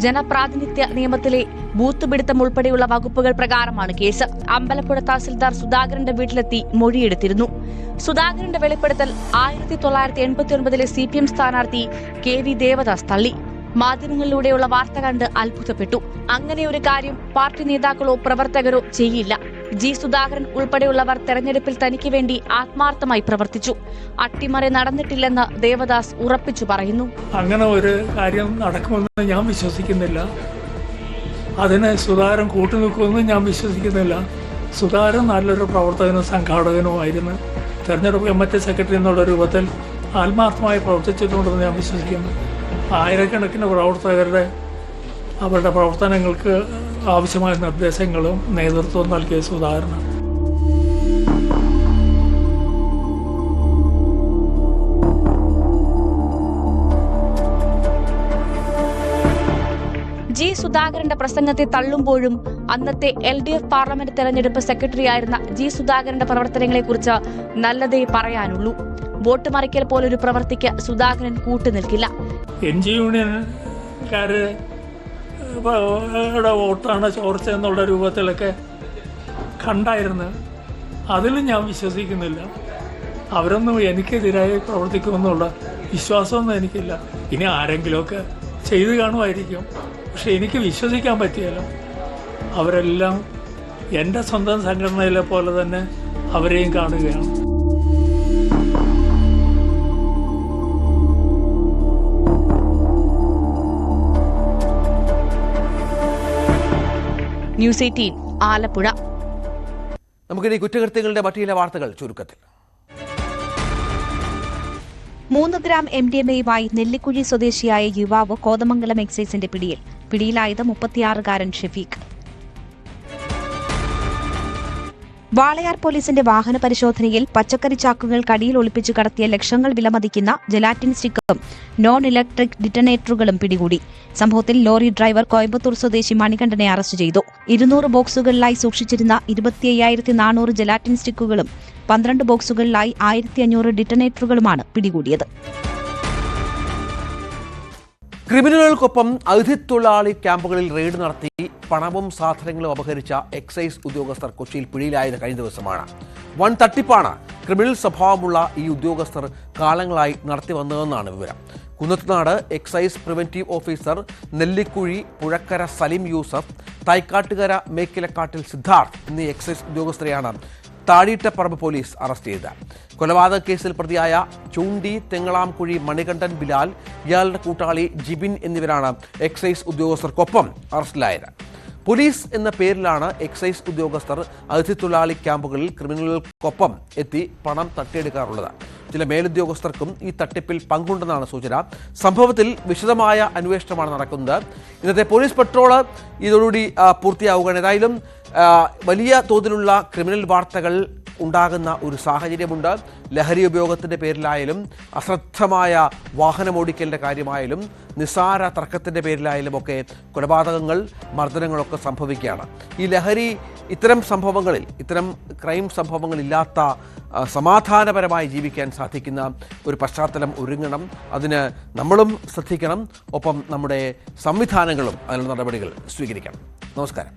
ജനപ്രാതിനിധ്യ നിയമത്തിലെ ബൂത്ത് പിടുത്തം ഉൾപ്പെടെയുള്ള വകുപ്പുകൾ പ്രകാരമാണ് കേസ്. അമ്പലപ്പുഴ തഹസിൽദാർ സുധാകരന്റെ വീട്ടിലെത്തി മൊഴിയെടുത്തിരുന്നു. സുധാകരന്റെ വെളിപ്പെടുത്തൽ 1989-ലെ CPM സ്ഥാനാർത്ഥി KV ദേവദാസ് തള്ളി. മാധ്യമങ്ങളിലൂടെയുള്ള വാർത്ത കണ്ട് അത്ഭുതപ്പെട്ടു. അങ്ങനെ ഒരു കാര്യം പാർട്ടി നേതാക്കളോ പ്രവർത്തകരോ ചെയ്യില്ല. G. സുധാകരൻ ഉൾപ്പെടെയുള്ളവർ തെരഞ്ഞെടുപ്പിൽ തനിക്ക് വേണ്ടി ആത്മാർത്ഥമായി പ്രവർത്തിച്ചു. അട്ടിമറി നടന്നിട്ടില്ലെന്ന് ദേവദാസ് ഉറപ്പിച്ചു പറയുന്നു. അങ്ങനെ ഒരു കാര്യം നടക്കുമെന്ന് ഞാൻ വിശ്വസിക്കുന്നില്ല. അതിന് സുധാകരൻ കൂട്ടുനിൽക്കുമെന്ന് ഞാൻ വിശ്വസിക്കുന്നില്ല. സുധാകരൻ നല്ലൊരു പ്രവർത്തകനും സംഘാടകനുമായിരുന്നു. തെരഞ്ഞെടുപ്പ് കമ്മിറ്റി സെക്രട്ടറി എന്നുള്ള രൂപത്തിൽ ആത്മാർത്ഥമായി പ്രവർത്തിച്ചിട്ടുണ്ടെന്ന് ഞാൻ വിശ്വസിക്കുന്നു. ആയിരക്കണക്കിന് പ്രവർത്തകരുടെ അവരുടെ പ്രവർത്തനങ്ങൾക്ക് ആവശ്യമായ നിർദ്ദേശങ്ങളും നേതൃത്വവും നൽകിയ സുധാകരനാണ്. G. സുധാകരന്റെ പ്രസംഗത്തെ തള്ളുമ്പോഴും അന്നത്തെ LDF പാർലമെന്റ് തെരഞ്ഞെടുപ്പ് സെക്രട്ടറിയായിരുന്ന G. സുധാകരന്റെ പ്രവർത്തനങ്ങളെക്കുറിച്ച് നല്ലതേ പറയാനുള്ളൂ. വോട്ട് മറിക്കൽ പോലൊരു പ്രവർത്തിക്ക് സുധാകരൻ കൂട്ടുനിൽക്കില്ല. NG യൂണിയൻകാര് വോട്ടാണ് ചോർച്ച എന്നുള്ള രൂപത്തിലൊക്കെ കണ്ടായിരുന്നു. അതിലും ഞാൻ വിശ്വസിക്കുന്നില്ല. അവരൊന്നും എനിക്കെതിരായി പ്രവർത്തിക്കുമെന്നുള്ള വിശ്വാസമൊന്നും എനിക്കില്ല. ഇനി ആരെങ്കിലുമൊക്കെ ചെയ്തു കാണുമായിരിക്കും, പക്ഷെ എനിക്ക് വിശ്വസിക്കാൻ പറ്റിയല്ലോ. അവരെല്ലാം എൻ്റെ സ്വന്തം സംഘടനയിലെ പോലെ തന്നെ അവരെയും കാണുകയാണ്. ന്യൂസ് 18 ആലപ്പുഴ. നമുക്കിനി കുറ്റകൃത്യങ്ങളുടെ മറ്റു വാർത്തകൾ ചുരുക്കത്തിൽ. 3 ഗ്രാം MDMA-യുമായി നെല്ലിക്കുഴി സ്വദേശിയായ യുവാവ് കോതമംഗലം എക്സൈസിന്റെ പിടിയിൽ. പിടിയിലായത് 36-കാരൻ ഷെഫീഖ്. വാളയാർ പോലീസിന്റെ വാഹന പരിശോധനയിൽ പച്ചക്കറി ചാക്കുകൾ കടിയിൽ ഒളിപ്പിച്ച് കടത്തിയ ലക്ഷങ്ങൾ വിലമതിക്കുന്ന ജലാറ്റിൻ സ്റ്റിക്കും നോൺ ഇലക്ട്രിക് ഡിറ്റനേറ്ററുകളും പിടികൂടി. സംഭവത്തിൽ ലോറി ഡ്രൈവർ കോയമ്പത്തൂർ സ്വദേശി മണികണ്ഠനെ അറസ്റ്റ് ചെയ്തു. 200 ബോക്സുകളിലായി സൂക്ഷിച്ചിരുന്ന 25,400 ജലാറ്റിൻ സ്റ്റിക്കുകളും 12 ബോക്സുകളിലായി 1,500 ഡിറ്റനേറ്ററുകളുമാണ് പിടികൂടിയത്. ക്രിമിനലുകൾക്കൊപ്പം അതിഥിത്തൊഴിലാളി ക്യാമ്പുകളിൽ റെയ്ഡ് നടത്തി പണവും സാധനങ്ങളും അപഹരിച്ച എക്സൈസ് ഉദ്യോഗസ്ഥർ കൊച്ചിയിൽ പിടിയിലായത് കഴിഞ്ഞ ദിവസമാണ്. വൻ തട്ടിപ്പാണ് ക്രിമിനൽ സ്വഭാവമുള്ള ഈ ഉദ്യോഗസ്ഥർ കാലങ്ങളായി നടത്തി വന്നതെന്നാണ് വിവരം. Kunnathunad excise preventive officer, Nellikuzhi Puzhakkara Saleem Yusuf, Thaikkattukara Mekkilakkattil Siddharth എന്നീ എക്സൈസ് ഉദ്യോഗസ്ഥരെയാണ് താഴീട്ടപ്പറമ്പ് പോലീസ് അറസ്റ്റ് ചെയ്തത്. കൊലപാതക കേസിൽ പ്രതിയായ ചൂണ്ടി തെങ്ങളാംകുഴി മണികണ്ഠൻ ബിലാൽ, ഇയാളുടെ കൂട്ടാളി ജിബിൻ എന്നിവരാണ് എക്സൈസ് ഉദ്യോഗസ്ഥർക്കൊപ്പം അറസ്റ്റിലായത്. പോലീസ് എന്ന പേരിലാണ് എക്സൈസ് ഉദ്യോഗസ്ഥർ അതിഥിത്തൊഴിലാളി ക്യാമ്പുകളിൽ ക്രിമിനലുകൾക്കൊപ്പം എത്തി പണം തട്ടിയെടുക്കാറുള്ളത്. ചില മേലുദ്യോഗസ്ഥർക്കും ഈ തട്ടിപ്പിൽ പങ്കുണ്ടെന്നാണ് സൂചന. സംഭവത്തിൽ വിശദമായ അന്വേഷണമാണ് നടക്കുന്നത്. ഇന്നത്തെ പോലീസ് പെട്രോള് ഇതോടുകൂടി പൂർത്തിയാവുകയാണ്. ഏതായാലും വലിയ തോതിലുള്ള ക്രിമിനൽ വാർത്തകൾ ഉണ്ടാകുന്ന ഒരു സാഹചര്യമുണ്ട്. ലഹരി ഉപയോഗത്തിൻ്റെ പേരിലായാലും അശ്രദ്ധമായ വാഹനമോടിക്കലിൻ്റെ കാര്യമായാലും നിസ്സാര തർക്കത്തിൻ്റെ പേരിലായാലും ഒക്കെ കൊലപാതകങ്ങൾ, മർദ്ദനങ്ങളൊക്കെ സംഭവിക്കുകയാണ്. ഈ ലഹരി ഇത്തരം സംഭവങ്ങളിൽ, ഇത്തരം ക്രൈം സംഭവങ്ങളില്ലാത്ത സമാധാനപരമായി ജീവിക്കാൻ സാധിക്കുന്ന ഒരു പശ്ചാത്തലം ഒരുങ്ങണം. അതിന് നമ്മളും ശ്രദ്ധിക്കണം. ഒപ്പം നമ്മുടെ സംവിധാനങ്ങളും അതിനുള്ള നടപടികൾ സ്വീകരിക്കണം. നമസ്കാരം.